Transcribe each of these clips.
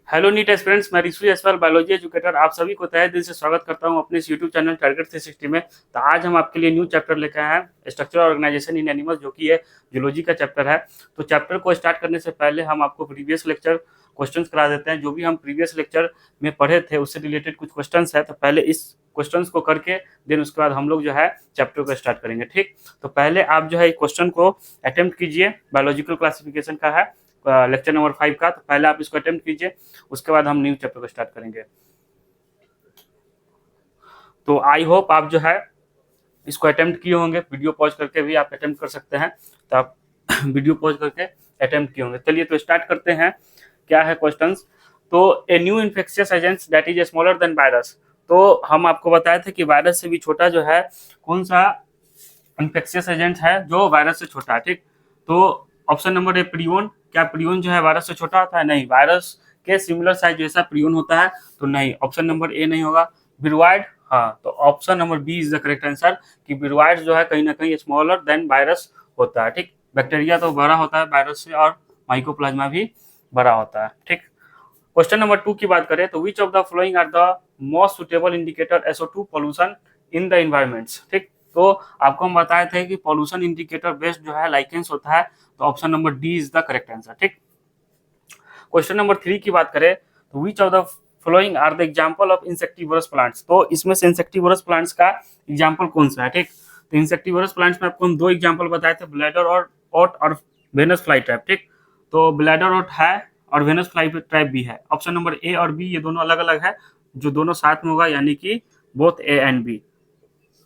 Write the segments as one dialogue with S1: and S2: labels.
S1: Hello NEET aspirants, मैं ऋषि एसवाल biology educator आप सभी को तहे दिल से स्वागत करता हूं अपने इस यूट्यूब चैनल टारगेट 360 में। तो आज हम आपके लिए न्यू चैप्टर लेकर आए हैं स्ट्रक्चर ऑर्गेनाइजेशन इन एनिमल्स, जो कि ये जूलॉजी का चैप्टर है। तो चैप्टर को स्टार्ट करने से पहले हम आपको प्रीवियस लेक्चर क्वेश्चंस करा देते हैं। जो भी हम प्रीवियस लेक्चर में पढ़े थे उससे रिलेटेड कुछ क्वेश्चंस है, तो पहले इस क्वेश्चंस को करके देन उसके बाद हम लोग जो है चैप्टर को स्टार्ट करेंगे। ठीक, तो पहले आप जो है क्वेश्चन को अटेम्प्ट कीजिए। बायोलॉजिकल क्लासिफिकेशन का है, लेक्चर नंबर 5 का। तो पहले आप इसको अटेम्प्ट कीजिए, उसके बाद हम न्यू चैप्टर को स्टार्ट करेंगे। तो आई होप आप जो है इसको अटेम्प्ट किए होंगे। वीडियो पॉज करके भी आप अटेम्प्ट कर सकते हैं, तो आप वीडियो पॉज करके अटेम्प्ट किए होंगे। चलिए तो स्टार्ट करते हैं। क्या है क्वेश्चंस? तो a new infectious agents that is smaller than virus. तो हम आपको बताए थे कि वायरस से भी छोटा जो है कौन सा इन्फेक्शियस एजेंट है जो वायरस से छोटा है। ठीक, तो ऑप्शन नंबर ए प्रियोन। क्या प्रियोन जो है वायरस से छोटा होता है? नहीं। वायरस के सिमिलर साइज जैसा प्रियोन होता है? तो नहीं, ऑप्शन नंबर ए नहीं होगा। विरवाइड, हाँ, तो option number B is the correct answer कि विरवाइड जो है कहीं ना कहीं स्मॉलर देन वायरस होता है। ठीक, बैक्टीरिया तो बड़ा होता है वायरस से, और माइकोप्लाज्मा भी बड़ा होता है। ठीक, क्वेश्चन नंबर 2 की बात करें तो which of the following are the most suitable indicator SO2 pollution in the environments. ठीक, तो आपको हम बताए थे कि पॉल्यूशन इंडिकेटर बेस्ड जो है लाइकेंस होता है, तो option number D is the correct answer. ठीक, क्वेश्चन नंबर 3 की बात करें तो which of the following are the example of insectivorous plants. तो इसमें से इंसेक्टिवरस प्लांट्स का एग्जांपल कौन सा है? ठीक, तो इंसेक्टिवरस प्लांट्स में आपको हम दो एग्जांपल बताए थे, ब्लैडर और ओट और वेनस फ्लाई ट्रैप। ठीक, तो ब्लैडर ओट है और वेनस फ्लाई ट्रैप भी है। ऑप्शन नंबर ए और बी ये दोनों अलग अलग है, जो दोनों साथ में होगा यानी कि बोथ ए एंड बी।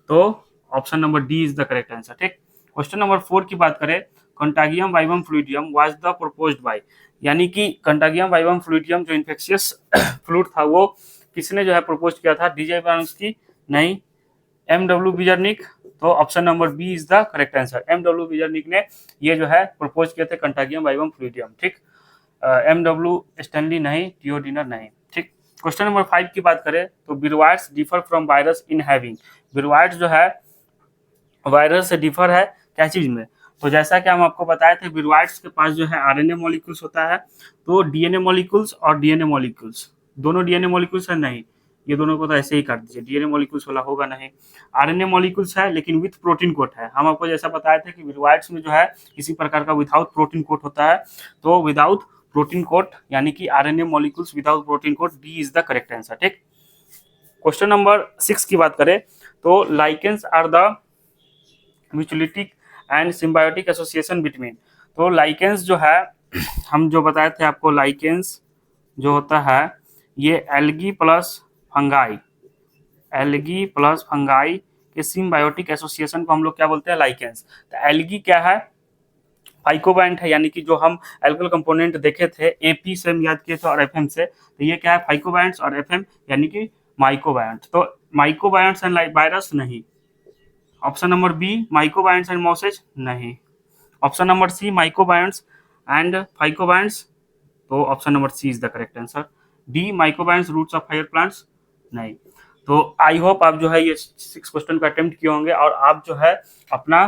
S1: तो option number D is the correct answer. ठीक, क्वेश्चन नंबर 4 की बात करें, contagium vivum fluidum was the proposed by. यानी कि कंटागियम वाइवम फ्लूइडियम जो इन्फेक्शियस फ्लूइड था वो किसने जो है प्रपोज किया था? डीजे की? नहीं। MW Beijerinck. तो option number B is the correct answer. MW Beijerinck ने ये जो है प्रपोज किए थे कंटागियम वाइवम फ्लूइडियम। ठीक, एमडब्ल्यू स्टैनली नहीं, टियोडिनर नहीं। ठीक, क्वेश्चन नंबर 5 की बात करें तो viroids differ from virus in having. Viroids जो है वायरस से डिफर है क्या चीज में? तो जैसा कि हम आपको बताए थे विरवाइड्स के पास जो है आरएनए मॉलिक्यूल्स होता है, तो डीएनए मॉलिक्यूल्स और डीएनए मॉलिक्यूल्स दोनों डीएनए मॉलिक्यूल्स है? नहीं, ये दोनों को तो ऐसे ही काट दीजिए, डीएनए मॉलिक्यूल्स वाला होगा नहीं। आरएनए मॉलिक्यूल्स है लेकिन विथ प्रोटीन कोट है। हम आपको जैसा बताए थे कि विरवाइड्स में जो है किसी प्रकार का विदाउट प्रोटीन कोट होता है, तो विदाउट प्रोटीन कोट यानी कि RNA molecules without protein coat, D is the correct answer. ठीक, क्वेश्चन नंबर 6 की बात करें तो lichens are the mutualistic and symbiotic association between. तो लाइकेंस जो है हम जो बताए थे आपको, लाइकेंस जो होता है ये algae plus fungi, algae plus fungi के सिम्बायोटिक एसोसिएशन को हम लोग क्या बोलते हैं? लाइकेंस। तो एल्गी क्या है? फाइकोबैंट है, यानी कि जो हम एल्कल कंपोनेंट देखे थे एपी से हम याद किए थे और एफएम से, तो ये क्या है? फाइकोबैंट्स और एफएम यानी कि माइकोबैंट। तो माइकोबैंट्स एंड वायरस नहीं। Option number B mycobionts and mosses नहीं। Option number C mycobionts and phycobionts, तो option number C is the correct answer. D mycobionts roots of higher plants नहीं। तो आई होप आप जो है ये 6 क्वेश्चन को अटेम्प्ट किए होंगे, और आप जो है अपना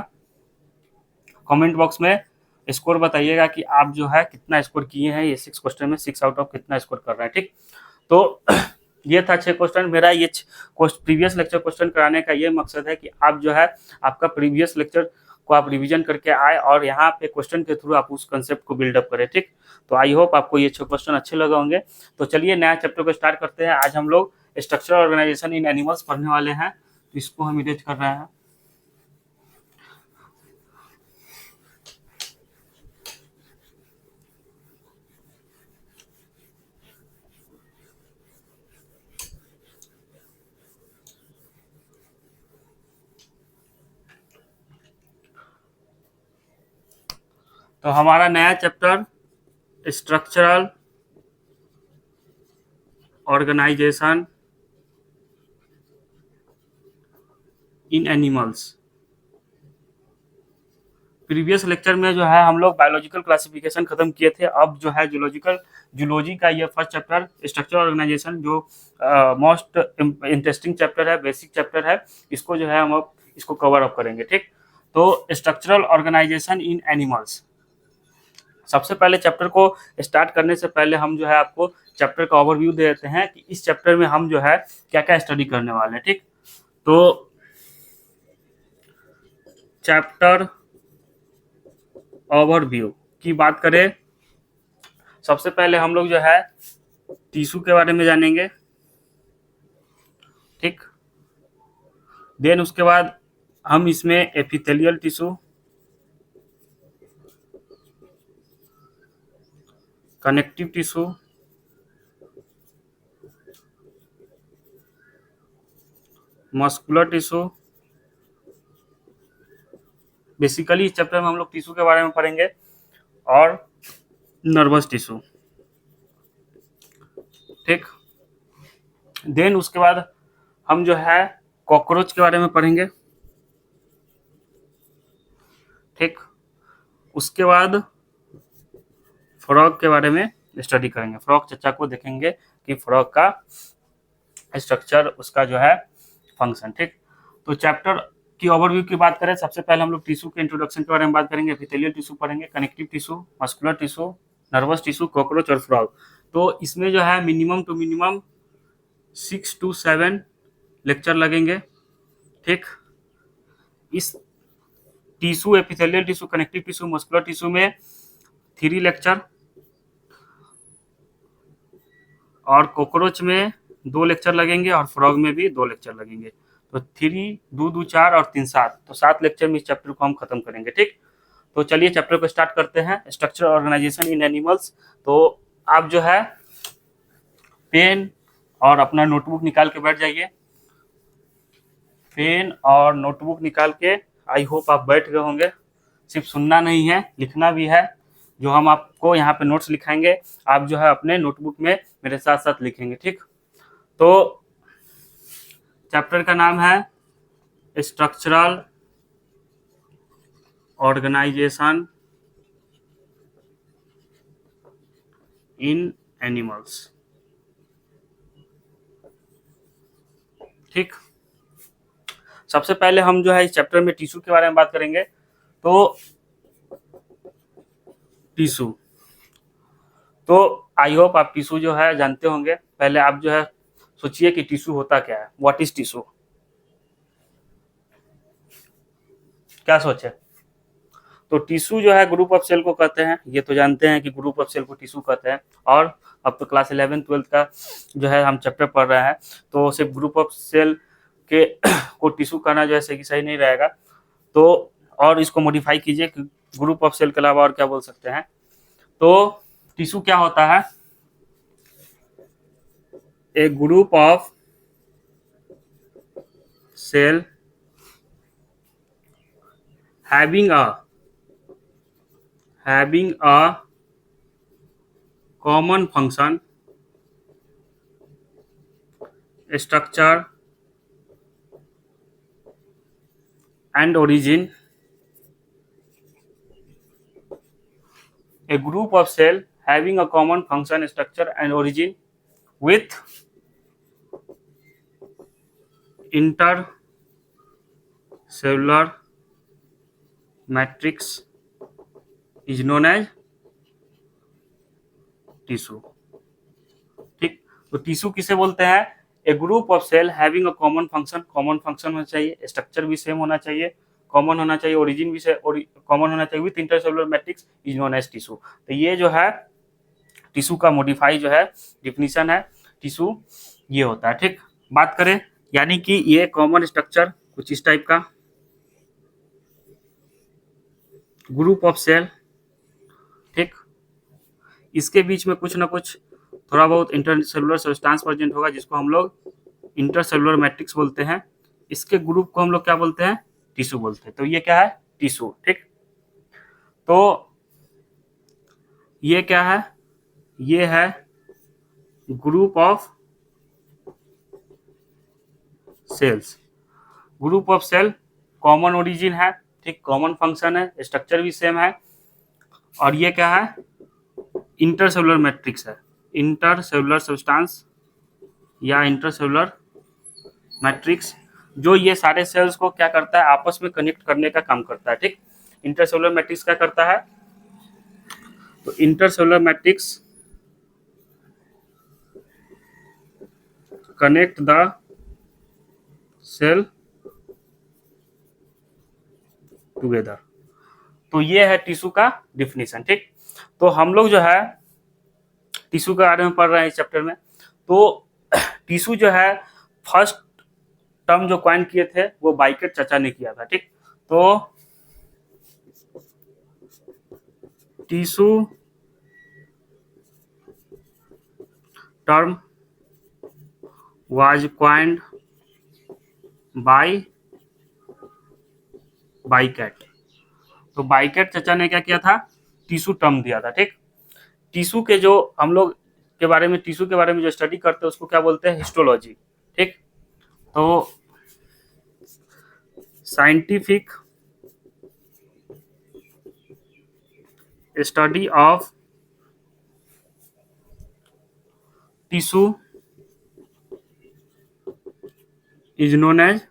S1: कमेंट बॉक्स में स्कोर बताइएगा कि आप जो है कितना स्कोर किए हैं ये 6 क्वेश्चन में, 6 आउट ऑफ कितना स्कोर कर रहे हैं। ठीक, तो ये था 6 क्वेश्चन। मेरा ये प्रीवियस लेक्चर क्वेश्चन कराने का ये मकसद है कि आप जो है आपका प्रीवियस लेक्चर को आप रिवीजन करके आए और यहाँ पे क्वेश्चन के थ्रू आप उस कंसेप्ट को बिल्डअप करें। ठीक, तो आई होप आपको ये 6 क्वेश्चन अच्छे लगे होंगे। तो चलिए नया चैप्टर को स्टार्ट करते हैं। आज हम लोग स्ट्रक्चर ऑर्गेनाइजेशन इन एनिमल्स पढ़ने वाले हैं, तो इसको हम इरेज कर रहे हैं। तो हमारा नया चैप्टर स्ट्रक्चरल ऑर्गेनाइजेशन इन एनिमल्स। प्रीवियस लेक्चर में जो है हम लोग बायोलॉजिकल क्लासिफिकेशन खत्म किए थे। अब जो है जूलॉजी का ये फर्स्ट चैप्टर स्ट्रक्चर ऑर्गेनाइजेशन जो मोस्ट इंटरेस्टिंग चैप्टर है, बेसिक चैप्टर है, इसको जो है हम अब इसको कवर अप करेंगे। ठीक, तो स्ट्रक्चरल ऑर्गेनाइजेशन इन एनिमल्स सबसे पहले चैप्टर को स्टार्ट करने से पहले हम जो है आपको चैप्टर का ओवरव्यू दे देते हैं कि इस चैप्टर में हम जो है क्या क्या स्टडी करने वाले हैं। ठीक, तो चैप्टर ओवरव्यू की बात करें, सबसे पहले हम लोग जो है टिश्यू के बारे में जानेंगे। ठीक, देन उसके बाद हम इसमें epithelial tissue, connective tissue, muscular tissue, basically इस चैप्टर में हम लोग टिश्यू के बारे में पढ़ेंगे, और नर्वस टिश्यू। ठीक, देन उसके बाद हम जो है कॉकरोच के बारे में पढ़ेंगे। ठीक, उसके बाद फ्रॉग के बारे में स्टडी करेंगे, फ्रॉग चर्चा को देखेंगे कि फ्रॉग का स्ट्रक्चर, उसका जो है फंक्शन। ठीक, तो चैप्टर की ओवरव्यू की बात करें, सबसे पहले हम लोग टिश्यू के इंट्रोडक्शन के बारे में बात करेंगे, एपिथेलियल टिश्यू पढ़ेंगे, connective tissue, muscular tissue, nervous tissue, cockroach और फ्रॉग। तो इसमें जो है minimum to minimum 6 to 7 lecture लगेंगे। ठीक, इस tissue, epithelial tissue, connective tissue, muscular tissue में 3 लेक्चर, और कॉकरोच में 2 लेक्चर लगेंगे, और फ्रॉग में भी 2 लेक्चर लगेंगे। तो 3 2 2 4 और 3 7, तो 7 लेक्चर में इस चैप्टर को हम खत्म करेंगे। ठीक, तो चलिए चैप्टर को स्टार्ट करते हैं, स्ट्रक्चर ऑर्गेनाइजेशन इन एनिमल्स। तो आप जो है पेन और अपना नोटबुक निकाल के बैठ जाइए, पेन और नोटबुक निकाल के, आई होप आप बैठ गए होंगे। सिर्फ सुनना नहीं है, लिखना भी है। जो हम आपको यहाँ पे नोट्स लिखाएंगे, आप जो है अपने नोटबुक में मेरे साथ साथ लिखेंगे। ठीक, तो चैप्टर का नाम है स्ट्रक्चरल ऑर्गेनाइजेशन इन एनिमल्स। ठीक, सबसे पहले हम जो है इस चैप्टर में टिश्यू के बारे में बात करेंगे। तो टिश्यू, तो आई होप आप टिश्यू जो है जानते होंगे। पहले आप जो है सोचिए कि टिश्यू होता क्या है, व्हाट इज टिश्यू, क्या सोचे? तो टिश्यू जो है ग्रुप ऑफ सेल को कहते हैं, ये तो जानते हैं कि ग्रुप ऑफ सेल को टिश्यू कहते हैं। और अब तो क्लास 11-12 का जो है हम चैप्टर पढ़ रहे हैं, तो सिर्फ ग्रुप ऑफ सेल के को टिश्यू कहना जो है सही नहीं रहेगा। तो और इसको मॉडिफाई कीजिए कि ग्रुप ऑफ सेल के अलावा और क्या बोल सकते हैं। तो टिश्यू क्या होता है? A group of cell having a common function, structure and origin. A group of cell having a common function, structure and origin with intercellular matrix is known as tissue. ठीक, तो टिश्यू किसे बोलते हैं? A group of cell having a common function, common function होना चाहिए, structure भी same होना चाहिए, कॉमन होना चाहिए, ओरिजिन भी कॉमन होना चाहिए, with intercellular matrix is known as tissue. तो ये जो है टिश्यू का मॉडिफाई जो है डिफिनीशन है, टिश्यू ये होता है। ठीक, बात करें, यानी कि ये कॉमन स्ट्रक्चर कुछ इस टाइप का, ग्रुप ऑफ सेल। ठीक, इसके बीच में कुछ ना कुछ थोड़ा बहुत इंटरसेलुलर सब्सटेंस प्रेजेंट होगा, जिसको हम लोग इंटरसेलुलर मैट्रिक्स बोलते हैं। इसके ग्रुप को हम लोग क्या बोलते हैं? टिश्यू बोलते हैं। तो ये क्या है? टिश्यू। ठीक, तो ये क्या है? ये है group of cells. Group of cell, common origin है, ठीक, कॉमन फंक्शन है, स्ट्रक्चर भी सेम है, और ये क्या है? इंटरसेलुलर मैट्रिक्स है, इंटरसेलुलर सब्सटेंस या इंटरसेलुलर मैट्रिक्स, जो ये सारे सेल्स को क्या करता है? आपस में कनेक्ट करने का काम करता है। ठीक, इंटरसेलुलर मैट्रिक्स क्या करता है? तो intercellular matrix connect the cell together. तो ये है टिश्यू का डिफिनीशन। ठीक, तो हम लोग जो है टिश्यू के बारे में पढ़ रहे हैं इस चैप्टर में। तो टिश्यू जो है फर्स्ट टर्म जो क्वाइन किए थे वो बाइकेट चाचा ने किया था। ठीक, तो tissue term was coined by Bichat. तो बाइकेट चाचा ने क्या किया था, टिश्यू टर्म दिया था। ठीक, टिश्यू के जो हम लोग के बारे में टिश्यू के बारे में जो स्टडी करते हैं उसको क्या बोलते हैं, हिस्टोलॉजी। ठीक, तो scientific study of tissue is known as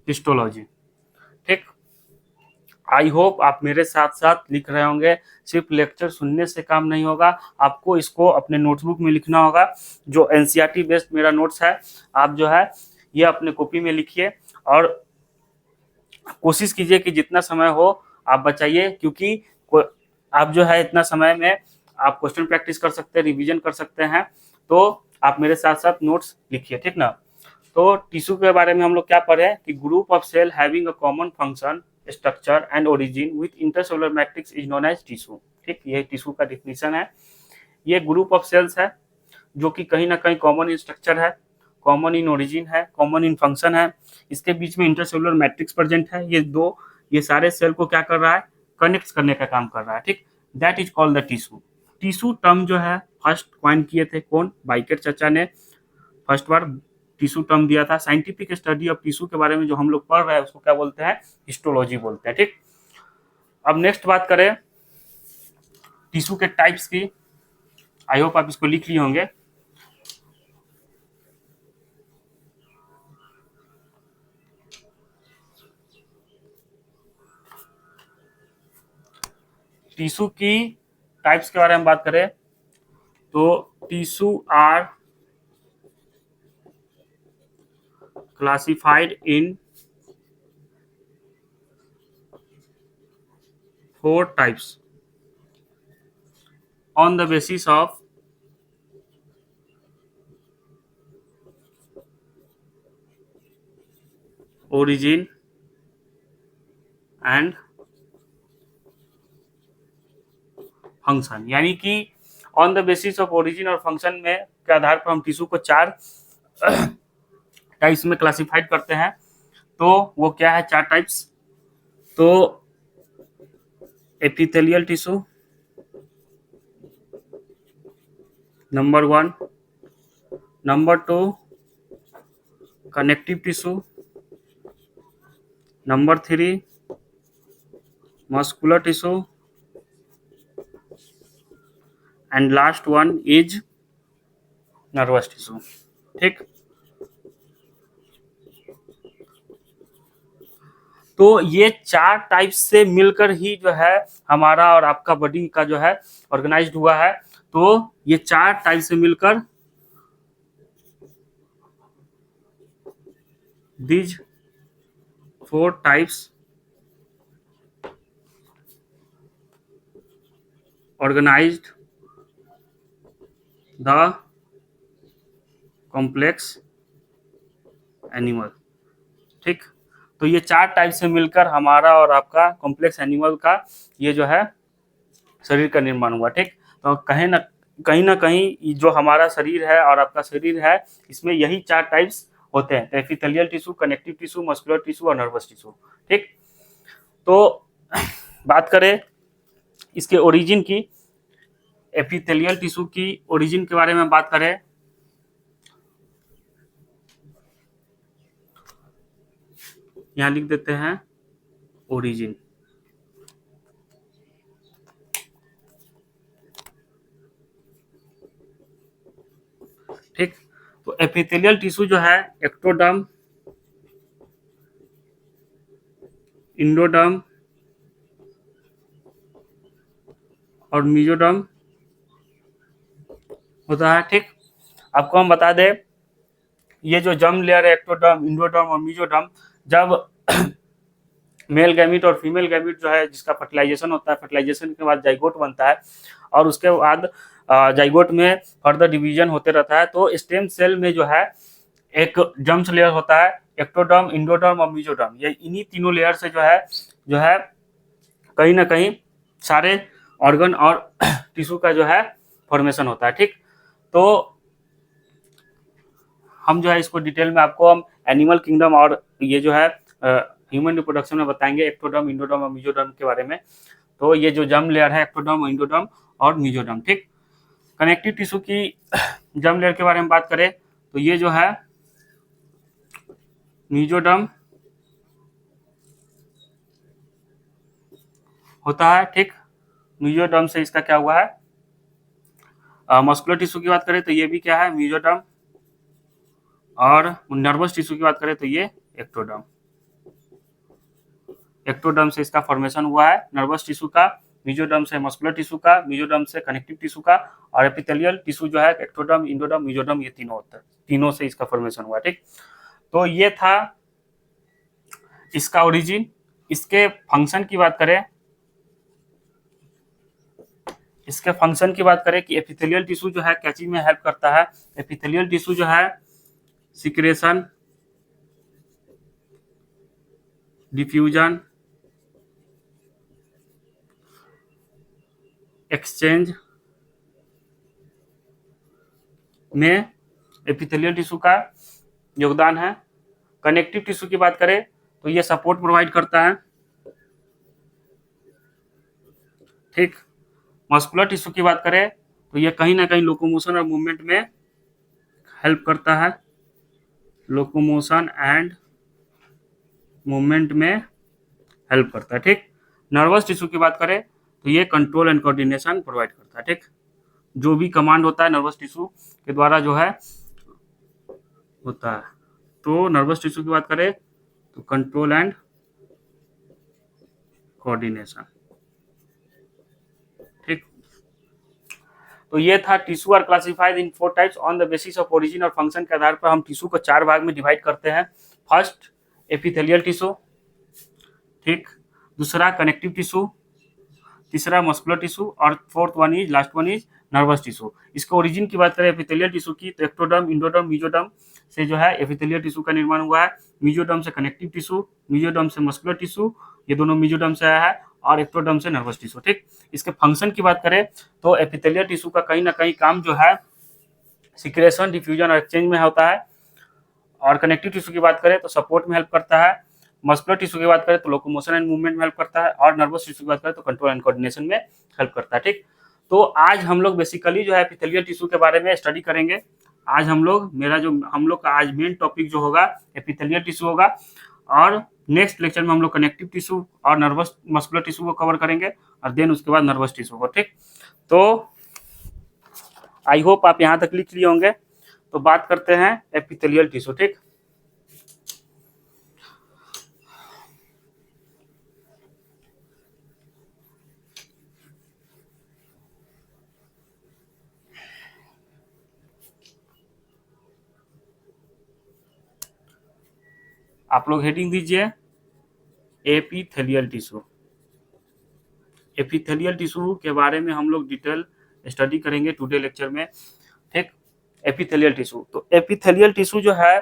S1: histology. ठीक, आई होप आप मेरे साथ साथ लिख रहे होंगे। सिर्फ लेक्चर सुनने से काम नहीं होगा, आपको इसको अपने नोटबुक में लिखना होगा। जो एनसीईआरटी बेस्ड मेरा नोट्स है, आप जो है ये अपने कॉपी में लिखिए और कोशिश कीजिए कि जितना समय हो आप बचाइए, क्योंकि आप जो है इतना समय में आप क्वेश्चन प्रैक्टिस कर सकते हैं, रिवीजन कर सकते हैं। तो आप मेरे साथ साथ नोट्स लिखिए, ठीक ना। तो टिश्यू के बारे में हम लोग क्या पढ़े कि group of cell having a common function structure and origin with intercellular matrix is known as tissue. ठीक, ये टिश्यू का डिफिनीशन है। ये ग्रुप ऑफ सेल्स है जो कि कहीं ना कहीं कॉमन इन स्ट्रक्चर है, कॉमन इन ओरिजिन है, कॉमन इन फंक्शन है। इसके बीच में इंटरसेलुलर मैट्रिक्स प्रेजेंट है। ये सारे सेल को क्या कर रहा है, कनेक्ट करने का काम कर रहा है। ठीक, that is called the tissue. Tissue term जो है फर्स्ट क्वाइन किए थे कौन, बाइकेट चाचा ने फर्स्ट बार टिश्यू टर्म दिया था। साइंटिफिक स्टडी ऑफ टिश्यू के बारे में जो हम लोग पढ़ रहे हैं उसको क्या बोलते हैं, हिस्टोलॉजी बोलते हैं। ठीक, अब नेक्स्ट बात करें टिश्यू के टाइप्स की। आई होप आप इसको लिख लिए होंगे। टिश्यू की टाइप्स के बारे में बात करें तो tissue are classified in 4 types on the basis of origin and function. यानी कि on the basis of origin और फंक्शन में के आधार पर हम टिश्यू को 4 टाइप्स में क्लासिफाइड करते हैं। तो वो क्या है 4 टाइप्स, तो epithelial tissue number 1, number 2 connective tissue, number 3 muscular tissue and last one is nervous tissue. ठीक, तो ये 4 टाइप्स से मिलकर ही जो है हमारा और आपका बॉडी का जो है ऑर्गेनाइज्ड हुआ है। तो ये 4 टाइप से मिलकर these 4 types organized the complex animal। ठीक, तो ये 4 टाइप से मिलकर हमारा और आपका कॉम्प्लेक्स एनिमल का ये जो है शरीर का निर्माण हुआ। ठीक, तो कहीं ना कहीं जो हमारा शरीर है और आपका शरीर है इसमें यही 4 टाइप्स होते हैं, epithelial tissue, connective tissue, muscular tissue और नर्वस टिश्यू। ठीक, तो बात करें इसके ओरिजिन की, एपिथेलियल टिश्यू की ओरिजिन के बारे में बात करें यहां लिख देते हैं ओरिजिन। ठीक, तो एपिथेलियल टिश्यू जो है एक्टोडर्म, इंडोडर्म और मेसोडर्म होता है। ठीक, आपको हम बता दें, ये जो जर्म लेयर है, एक्टोडर्म, इंडोडर्म और मेसोडर्म, जब मेल गैमीट और फीमेल गैमीट जो है जिसका फर्टिलाइजेशन होता है, फर्टिलाइजेशन के बाद जाइगोट बनता है और उसके बाद जाइगोट में फर्दर डिवीजन होते रहता है। तो स्टेम सेल में जो है एक जर्म लेयर होता है, एक्टोडर्म, इंडोडर्म और मेसोडर्म। ये इन्हीं तीनों लेयर से जो है कहीं ना कहीं सारे ऑर्गन और टिश्यू का जो है फॉर्मेशन होता है। ठीक, तो हम जो है इसको डिटेल में आपको हम एनिमल किंगडम और ये जो है ह्यूमन रिप्रोडक्शन में बताएंगे, एक्टोडर्म, इंडोडर्म और मेसोडर्म के बारे में। तो ये जो जर्म लेयर है, एक्टोडर्म, इंडोडर्म और मेसोडर्म। ठीक, कनेक्टिव टिश्यू की जर्म लेयर के बारे में बात करें तो ये जो है मेसोडर्म होता है। ठीक, मेसोडर्म से इसका क्या हुआ है, मस्कुलर टिश्यू की बात करें तो ये भी क्या है, मेसोडर्म, और नर्वस टिश्यू की बात करें तो ये एक्टोडर्म। एक्टोडर्म से इसका फॉर्मेशन हुआ है नर्वस टिश्यू का, मेसोडर्म से मस्कुलर टिश्यू का, मेसोडर्म से कनेक्टिव टिश्यू का, और एपिथेलियल टिश्यू जो है एक्टोडर्म, इंडोडर्म, मेसोडर्म, ये तीनों होता है, तीनों से इसका फॉर्मेशन हुआ। ठीक, तो ये था इसका ओरिजिन। इसके फंक्शन की बात करें, इसके फंक्शन की बात करें कि एपिथेलियल टिश्यू जो है क्या चीज में हेल्प करता है। एपिथेलियल टिश्यू जो है सिक्रेशन, डिफ्यूजन, एक्सचेंज में एपिथेलियल टिश्यू का योगदान है। कनेक्टिव टिश्यू की बात करें तो ये सपोर्ट प्रोवाइड करता है। ठीक, मस्कुलर टिश्यू की बात करें तो ये कहीं ना कहीं लोकोमोशन और मूवमेंट में हेल्प करता है, लोकोमोशन एंड मूवमेंट में हेल्प करता है। ठीक, नर्वस टिश्यू की बात करें तो ये कंट्रोल एंड कोऑर्डिनेशन प्रोवाइड करता है। ठीक, जो भी कमांड होता है नर्वस टिश्यू के द्वारा जो है होता है। तो नर्वस टिश्यू की बात करें तो कंट्रोल एंड कोऑर्डिनेशन। ठीक, तो ये था tissue are classified in 4 types on the basis of origin और फंक्शन के आधार पर हम टिश्यू को 4 भाग में डिवाइड करते हैं। फर्स्ट एपिथेलियल टिश्यू, ठीक, दूसरा कनेक्टिव टिश्यू, तीसरा मस्कुलर टिश्यू और fourth one is, last one is nervous tissue. इसको ओरिजिन की बात करें एपिथेलियल टिश्यू की तो एक्टोडर्म, इंडोडर्म, मेसोडर्म से जो है एपिथेलियल टिश्यू का निर्माण हुआ है। मेसोडर्म से कनेक्टिव टिश्यू, मेसोडर्म से मस्कुलर टिश्यू, ये दोनों मेसोडर्म से आया है, और एक्टोडर्म से नर्वस टिश्यू। ठीक, इसके फंक्शन की बात करें तो एपिथेलियल टिश्यू का कहीं ना कहीं काम जो है सिक्रेशन, डिफ्यूजन और एक्सचेंज में होता है, और कनेक्टिव टिश्यू की बात करें तो सपोर्ट में हेल्प करता है, मस्कुलर टिश्यू की बात करें तो लोकोमोशन एंड मूवमेंट में हेल्प करता है, और नर्वस टिश्यू की बात करें तो कंट्रोल एंड कोऑर्डिनेशन में हेल्प करता है। ठीक, तो आज हम लोग बेसिकली जो है एपिथेलियल टिश्यू के बारे में स्टडी करेंगे। आज हम लोग का आज मेन टॉपिक जो होगा एपिथेलियल टिश्यू होगा, और नेक्स्ट लेक्चर में हम लोग कनेक्टिव टिश्यू और नर्वस मस्कुलर टिश्यू को कवर करेंगे, और देन उसके बाद नर्वस टिश्यू को। ठीक, तो आई होप आप यहाँ तक लिख लिए होंगे। तो बात करते हैं एपिथेलियल टिश्यू। ठीक, आप लोग हेडिंग दीजिए एपिथेलियल टिश्यू। एपिथेलियल टिश्यू के बारे में हम लोग डिटेल स्टडी करेंगे टुडे लेक्चर में। ठीक, एपिथेलियल टिश्यू, तो एपिथेलियल टिश्यू जो है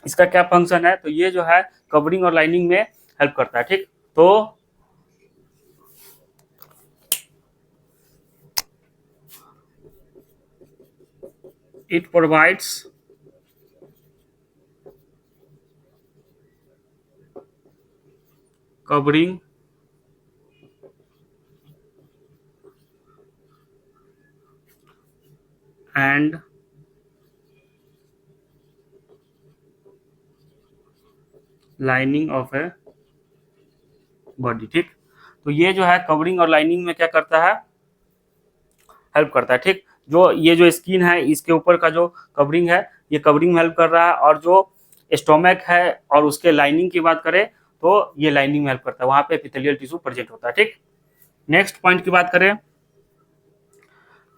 S1: इसका क्या फंक्शन है, तो ये जो है कवरिंग और लाइनिंग में हेल्प करता है। ठीक, तो it provides covering and lining of a body. ठीक, तो ये जो है कवरिंग और लाइनिंग में क्या करता है, हेल्प करता है। ठीक, जो ये जो स्किन है इसके ऊपर का जो कवरिंग है ये कवरिंग में हेल्प कर रहा है, और जो स्टोमक है और उसके लाइनिंग की बात करें तो ये लाइनिंग में हेल्प करता है, वहां पे एपिथेलियल टिश्यू प्रेजेंट होता है। ठीक, नेक्स्ट पॉइंट की बात करें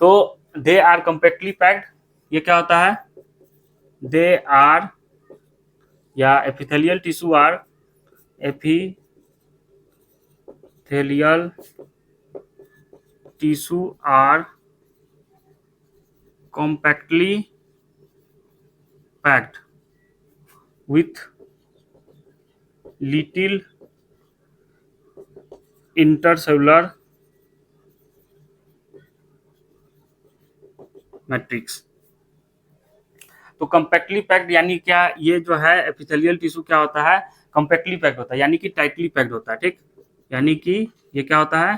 S1: तो दे आर कम्पैक्टली पैक्ड, ये क्या होता है, दे आर या epithelial tissue are epithelial tissue are compactly packed with little intercellular matrix. तो कंपैक्टली पैक्ड यानी क्या, ये जो है एपिथेलियल टिश्यू क्या होता है, कंपैक्टली पैक्ड होता है, यानी कि टाइटली पैक्ड होता है। ठीक, यानी कि ये क्या होता है,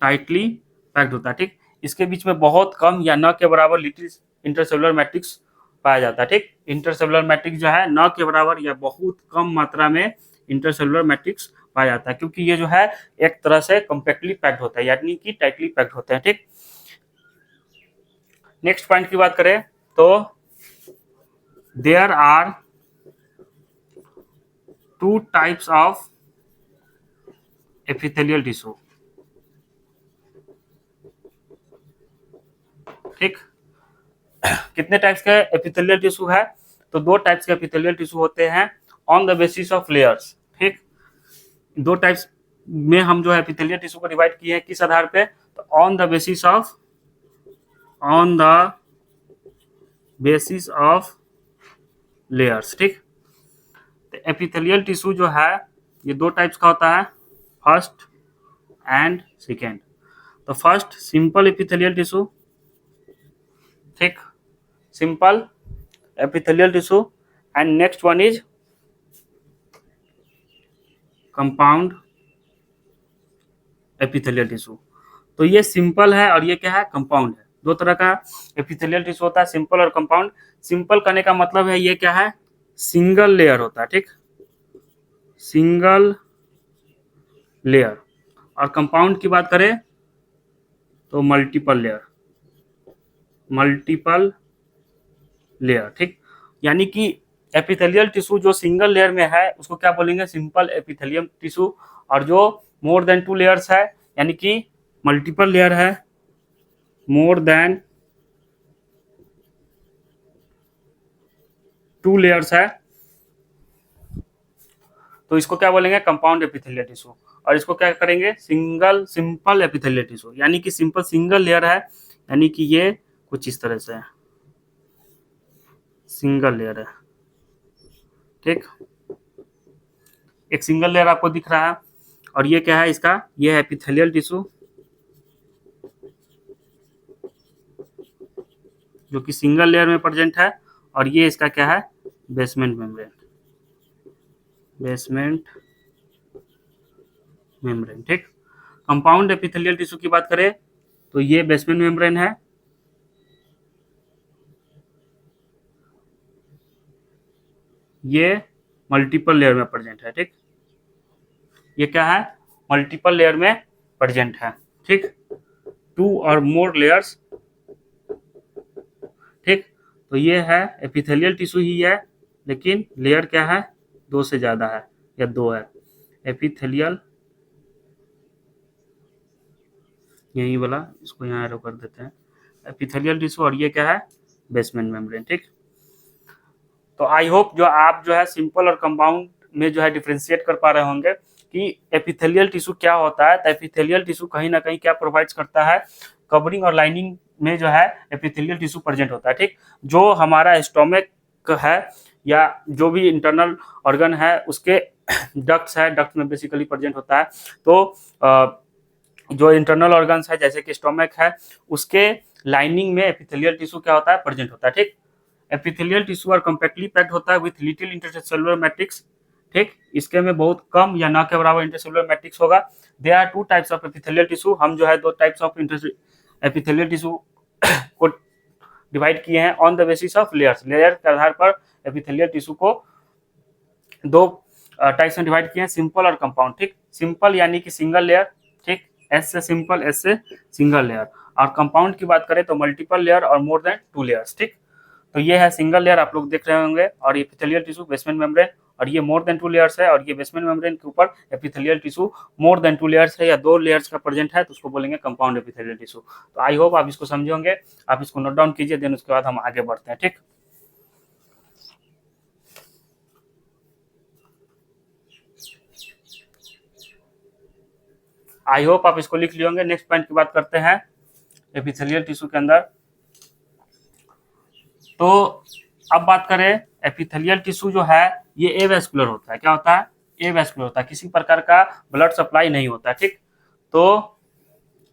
S1: टाइटली पैक्ड होता है। ठीक, इसके बीच में बहुत कम या न के बराबर लिटिल इंटरसेलुलर मैट्रिक्स पाया जाता है। ठीक, इंटरसेलुलर मैट्रिक्स जो है न के बराबर या बहुत कम मात्रा में इंटरसेलुलर मैट्रिक्स पाया जाता है, क्योंकि ये जो है एक तरह से कंपैक्टली पैक्ड होता है, यानी कि टाइटली पैक्ड होते हैं। ठीक, नेक्स्ट पॉइंट की बात करें तो there are two types of epithelial tissue. ठीक, कितने टाइप्स के एपिथेलियल टिश्यू है, तो दो टाइप्स के एपिथेलियल टिश्यू होते हैं on the basis of layers. ठीक, दो टाइप्स में हम जो है एपिथेलियल टिश्यू को डिवाइड किए हैं, किस आधार पे, तो on the basis of layers. ठीक, तो एपिथेलियल टिश्यू जो है ये दो टाइप्स का होता है, फर्स्ट एंड सेकेंड। तो फर्स्ट सिंपल एपिथेलियल टिश्यू, ठीक, simple epithelial tissue, and next one is compound epithelial tissue. तो ये सिंपल है और ये क्या है, कंपाउंड है। दो तरह का एपिथेलियल टिश्यू होता है, सिंपल और कंपाउंड। सिंपल करने का मतलब है ये क्या है, सिंगल लेयर होता है। ठीक, सिंगल लेयर। और कंपाउंड की बात करें तो मल्टीपल लेयर। ठीक, यानी कि एपिथेलियल टिश्यू जो सिंगल लेयर में है उसको क्या बोलेंगे, सिंपल एपिथेलियम टिश्यू, और जो मोर देन 2 लेयर्स है यानी कि मल्टीपल लेयर है, मोर देन 2 लेयर्स है, तो इसको क्या बोलेंगे, कंपाउंड एपिथेलियल टिश्यू। और इसको क्या करेंगे, सिंपल एपिथेलियल टिश्यू, यानी कि सिंपल सिंगल लेयर है, यानी कि ये कुछ इस तरह से है, सिंगल लेयर है। ठीक, एक सिंगल लेयर आपको दिख रहा है, और ये क्या है इसका, ये है एपिथेलियल टिश्यू जो कि सिंगल लेयर में प्रेजेंट है, और ये इसका क्या है, बेसमेंट मेम्ब्रेन। ठीक, कंपाउंड एपिथेलियल टिश्यू की बात करें तो ये बेसमेंट मेम्ब्रेन है, ये मल्टीपल लेयर में प्रेजेंट है। ठीक, ये क्या है, मल्टीपल लेयर में प्रेजेंट है। ठीक, 2 और मोर लेयर्स। ठीक, तो ये है एपिथेलियल टिश्यू ही है, लेकिन लेयर क्या है, 2 से ज्यादा है या 2 है। एपिथेलियल, यही वाला, इसको यहाँ एरो कर देते हैं, एपिथेलियल टिश्यू, और ये क्या है, बेसमेंट मेम्ब्रेन। ठीक, तो आई होप जो आप जो है सिंपल और कंपाउंड में जो है डिफरेंशिएट कर पा रहे होंगे कि एपिथेलियल टिश्यू क्या होता है। तो एपिथेलियल टिश्यू कहीं ना कहीं क्या प्रोवाइड करता है, कवरिंग और लाइनिंग में जो है एपिथेलियल टिश्यू प्रेजेंट होता है। ठीक, जो हमारा स्टोमक है या जो भी इंटरनल ऑर्गन है उसके डक्ट्स है, डक्ट में बेसिकली प्रेजेंट होता है। तो जो इंटरनल ऑर्गन्स है जैसे कि स्टोमक है, उसके लाइनिंग में एपिथेलियल टिश्यू क्या होता है, प्रेजेंट होता है। ठीक, एपिथेलियल टिश्यू और कंपैक्टली पैक्ड होता है विथ लिटिल इंटरसेलुलर मैट्रिक्स। ठीक, इसके में बहुत कम या ना के बराबर इंटरसेलुलर मैट्रिक्स होगा। There are 2 types of epithelial tissue, हम जो है 2 टाइप्स ऑफ एपिथेलियल टिश्यू को डिवाइड किए हैं on the basis of layers. Layer के आधार पर एपिथेलियल टिश्यू को 2 टाइप्स में डिवाइड किए हैं, सिंपल और कंपाउंड। ठीक, सिंपल यानी कि सिंगल लेयर, ठीक, एस से सिंपल, एस से सिंगल लेयर, और कंपाउंड की बात करें तो मल्टीपल लेयर और मोर देन 2 लेयर्स। ठीक, तो ये है सिंगल लेयर आप लोग देख रहे होंगे, और ये एपिथेलियल टिश्यू बेसमेंट मेम्ब्रेन, और ये मोर देन 2 लेयर्स है, और ये बेसमेंट मेम्ब्रेन के ऊपर एपिथेलियल टिश्यू मोर देन 2 लेयर्स है या 2 लेयर्स का प्रेजेंट है, तो उसको बोलेंगे कंपाउंड एपिथेलियल टिश्यू। तो आई होप आप इसको समझे होंगे, आप इसको नोट डाउन कीजिए, देन उसके बाद हम आगे बढ़ते हैं। ठीक, आई होप आप इसको लिख लिए होंगे। नेक्स्ट पॉइंट की बात करते हैं एपिथेलियल टिश्यू के अंदर। तो अब बात करें, एपिथेलियल टिश्यू जो है ये एवेस्कुलर होता है। क्या होता है? एवेस्कुलर होता है, किसी प्रकार का ब्लड सप्लाई नहीं होता है। ठीक, तो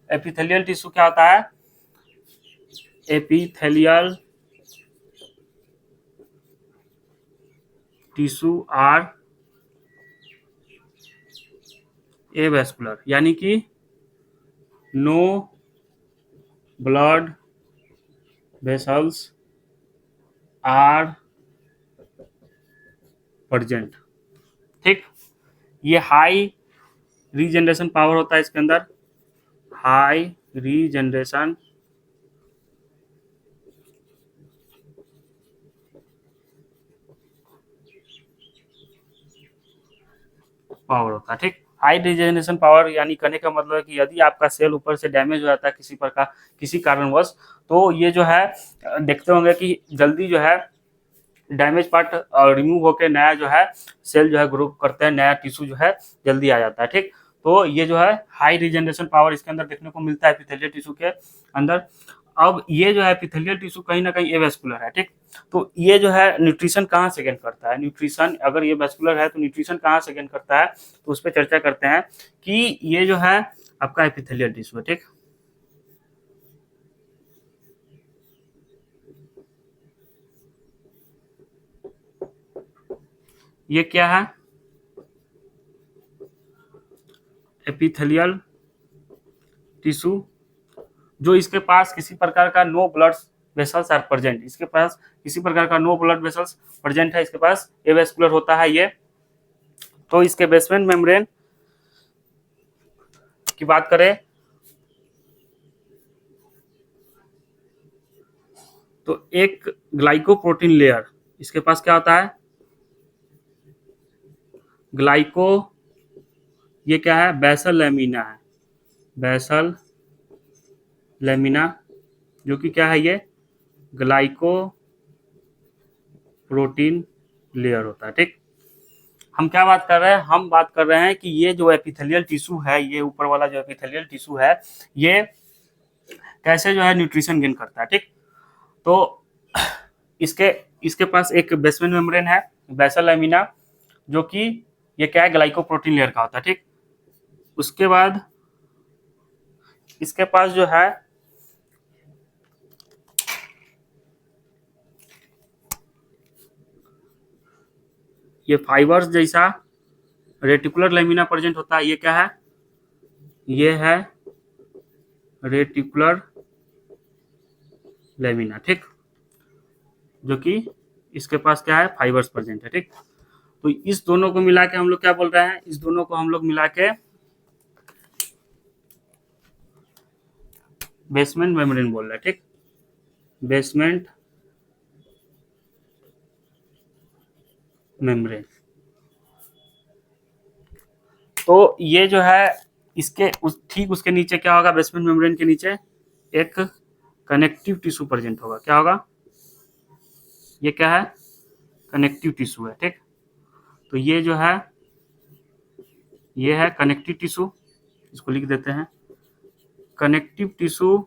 S1: एपिथेलियल टिश्यू क्या होता है? एपिथेलियल टिश्यू आर एवेस्कुलर, यानी कि no blood vessels are present. ठीक, ये हाई रीजनरेशन पावर होता है इसके अंदर, हाई रीजनरेशन पावर होता है। ठीक, हाई रीजनरेशन पावर यानी कहने का मतलब है कि यदि आपका सेल ऊपर से डैमेज हो जाता है किसी प्रकार किसी कारणवश, तो ये जो है देखते होंगे कि जल्दी जो है डैमेज पार्ट रिमूव होकर नया जो है सेल जो है ग्रो करते हैं, नया टिश्यू जो है जल्दी आ जाता है। ठीक, तो ये जो है हाई रीजनरेशन पावर इसके अंदर देखने को मिलता है एपिथेलियल टिश्यू के अंदर। अब ये जो है एपिथेलियल टिश्यू कहीं ना कहीं एवेस्कुलर है। ठीक, तो ये जो है न्यूट्रिशन कहाँ से गेन करता है? न्यूट्रिशन अगर ये वेस्कुलर है तो न्यूट्रिशन कहाँ से गेन करता है, तो उस पर चर्चा करते हैं कि ये जो है आपका एपिथेलियल टिश्यू है। ठीक, ये क्या है? एपिथेलियल टिश्यू, जो इसके पास किसी प्रकार का no blood vessels are present, इसके पास किसी प्रकार का नो ब्लड वेसल्स प्रेजेंट है, इसके पास एवेस्कुलर होता है ये। तो इसके बेसमेंट मेम्ब्रेन की बात करें तो एक ग्लाइकोप्रोटीन लेयर इसके पास क्या होता है? ग्लाइको, ये क्या है? बेसल लैमिना है, बेसल लैमिना, जो कि क्या है? ये ग्लाइको प्रोटीन लेयर होता है। ठीक, हम क्या बात कर रहे हैं? हम बात कर रहे हैं कि ये जो एपिथेलियल टिश्यू है, ये ऊपर वाला जो एपिथेलियल टिश्यू है, ये कैसे जो है न्यूट्रिशन गेन करता है। ठीक, तो इसके इसके पास एक बेसमेंट मेम्ब्रेन है, बेसल लैमिना, जो कि ये क्या है? ग्लाइकोप्रोटीन लेयर का होता है। ठीक, उसके बाद इसके पास जो है ये फाइबर्स जैसा रेटिकुलर लैमिना प्रेजेंट होता है। ये क्या है? ये है रेटिकुलर लैमिना। ठीक, जो कि इसके पास क्या है? फाइबर्स प्रेजेंट है। ठीक, तो इस दोनों को मिला के हम लोग क्या बोल रहे हैं? इस दोनों को हम लोग मिला के बेसमेंट मेम्ब्रेन बोल रहे हैं। ठीक, बेसमेंट मेम्ब्रेन। तो ये जो है इसके ठीक उसके नीचे क्या होगा? बेसमेंट मेम्ब्रेन के नीचे एक कनेक्टिव टिश्यू प्रेजेंट होगा। क्या होगा? ये क्या है? कनेक्टिव टिश्यू है। ठीक, तो ये जो है ये है कनेक्टिव टिश्यू, इसको लिख देते हैं। कनेक्टिव टिश्यू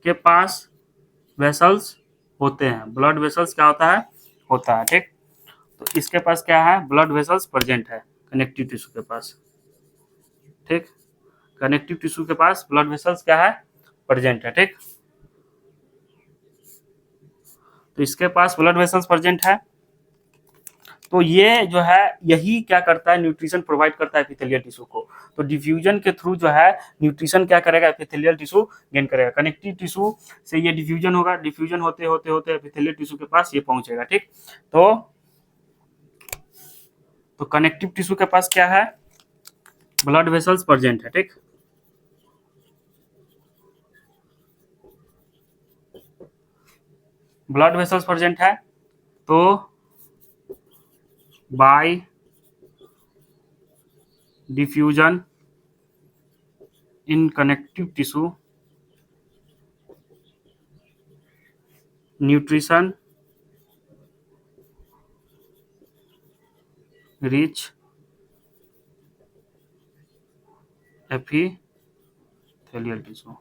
S1: के पास वेसल्स होते हैं, ब्लड वेसल्स क्या होता है? होता है। ठीक, तो इसके पास क्या है? ब्लड वेसल्स प्रेजेंट है कनेक्टिव टिश्यू के पास। ठीक, कनेक्टिव टिश्यू के पास ब्लड वेसल्स क्या है? प्रेजेंट है। ठीक, तो इसके पास ब्लड वेसल्स प्रेजेंट है। तो ये जो है यही क्या करता है? न्यूट्रिशन प्रोवाइड करता है एपिथेलियल टिश्यू को। तो डिफ्यूजन के थ्रू जो है न्यूट्रिशन क्या करेगा? एपिथेलियल टिश्यू गेन करेगा। कनेक्टिव टिश्यू से ये डिफ्यूजन होगा, डिफ्यूजन होते होते होते एपिथेलियल टिश्यू के पास ये पहुंचेगा। ठीक, तो कनेक्टिव टिश्यू के पास क्या है? ब्लड वेसल्स प्रेजेंट है। ठीक, ब्लड वेसल्स प्रेजेंट है तो bye diffusion in connective tissue nutrition rich epithelial tissue.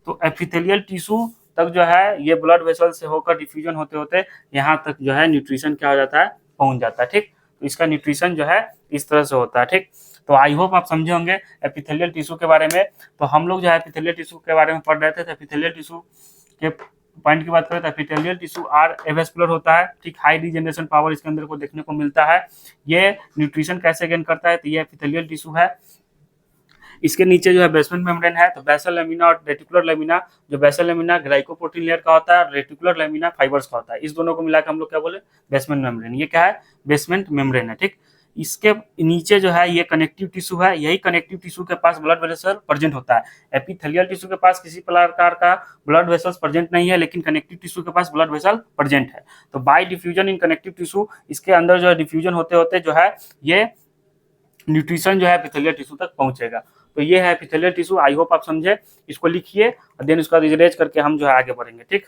S1: तो एपिथेलियल टिश्यू तक जो है ये ब्लड वेसल से होकर डिफ्यूजन होते होते यहाँ तक जो है न्यूट्रिशन क्या हो जाता है, पहुंच जाता है। ठीक, तो इसका न्यूट्रिशन जो है इस तरह से होता है। ठीक, तो आई होप आप समझे होंगे एपिथेलियल टिश्यू के बारे में। तो हम लोग जो है एपिथेलियल टिश्यू के बारे में पढ़ रहे थे, तो एपिथेलियल टिश्यू के पॉइंट की बात करें तो एपिथेलियल टिश्यू आर एवेस्कुलर होता है। ठीक, हाई रीजनरेशन पावर इसके अंदर को देखने को मिलता है। ये न्यूट्रिशन कैसे गेन करता है, तो ये एपिथेलियल टिश्यू है। इसके नीचे जो है बेसमेंट मेम्ब्रेन है, तो बेसल लेमिना और रेटिकुलर लेमिना। जो बेसल लेमिना ग्लाइकोप्रोटीन लेयर का होता है और रेटिकुलर लेमिना फाइबर्स का होता है। इस दोनों को मिलाकर हम लोग क्या बोले, बेसमेंट मेम्ब्रेन। ये क्या है, बेसमेंट मेम्ब्रेन है। ठीक, इसके नीचे जो है ये कनेक्टिव टिश्यू है। यही कनेक्टिव टिश्यू के पास ब्लड वेसल प्रेजेंट होता है। एपिथेलियल टिश्यू के पास किसी प्रकार का ब्लड वेसल्स प्रेजेंट नहीं है, लेकिन कनेक्टिव टिश्यू के पास ब्लड वेसल प्रेजेंट है। तो bye diffusion in connective tissue, इसके अंदर जो है डिफ्यूजन होते होते जो है ये न्यूट्रिशन जो है एपिथेलियल टिश्यू तक पहुंचेगा। तो ये है एपिथेलियल टिश्यू। आई होप आप समझे। इसको लिखिए और देन उसका रिजरेज करके हम जो है आगे बढ़ेंगे। ठीक,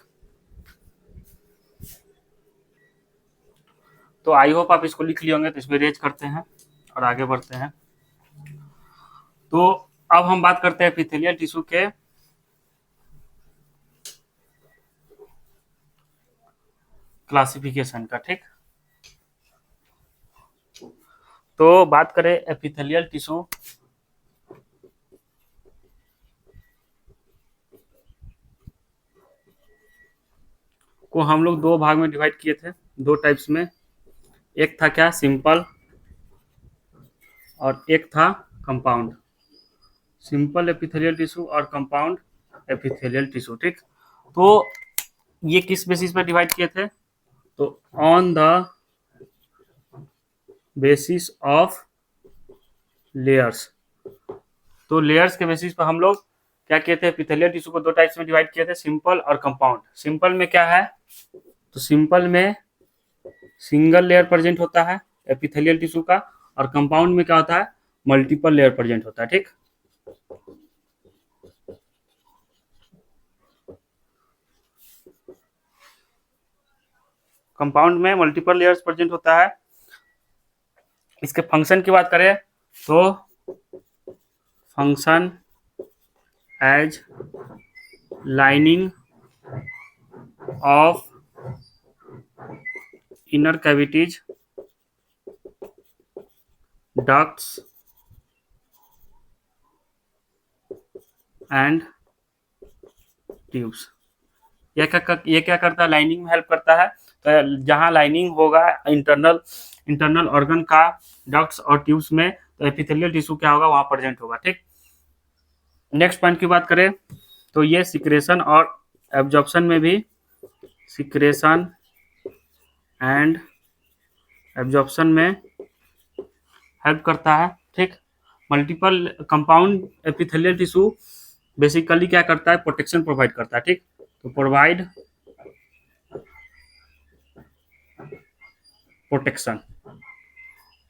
S1: तो आई होप आप इसको लिख लिए होंगे। तो इसको रेज करते हैं और आगे बढ़ते हैं। तो अब हम बात करते हैं एपिथेलियल टिश्यू के क्लासिफिकेशन का। ठीक, तो बात करें एपिथेलियल टिश्यू को हम लोग दो भाग में डिवाइड किए थे, दो टाइप्स में। एक था क्या, सिंपल, और एक था कंपाउंड। सिंपल एपिथेलियल टिश्यू और कंपाउंड एपिथेलियल टिश्यू। ठीक, तो ये किस बेसिस पर डिवाइड किए थे, तो on the basis of layers. तो लेयर्स के बेसिस पर हम लोग क्या किए थे, एपिथेलियल टिश्यू को दो टाइप्स में डिवाइड किए थे, सिंपल और कंपाउंड। सिंपल में क्या है, तो सिंपल में सिंगल लेयर प्रेजेंट होता है एपिथेलियल टिश्यू का, और कंपाउंड में क्या होता है, मल्टीपल लेयर प्रेजेंट होता है। ठीक, कंपाउंड में मल्टीपल लेयर्स प्रेजेंट होता है। इसके फंक्शन की बात करें तो function as lining of inner cavities, ducts and tubes. ये क्या करता है, लाइनिंग में हेल्प करता है। तो जहां लाइनिंग होगा इंटरनल ऑर्गन का, डक्ट्स और ट्यूब्स में, तो एपिथेलियल टिश्यू क्या होगा, वहां प्रेजेंट होगा। ठीक, नेक्स्ट पॉइंट की बात करें तो ये सिक्रेशन और एब्जॉर्प्शन में भी, सिक्रेशन एंड एब्जॉर्प्शन में हेल्प करता है। ठीक, multiple compound epithelial tissue basically क्या करता है, प्रोटेक्शन प्रोवाइड करता है। ठीक, तो प्रोवाइड प्रोटेक्शन,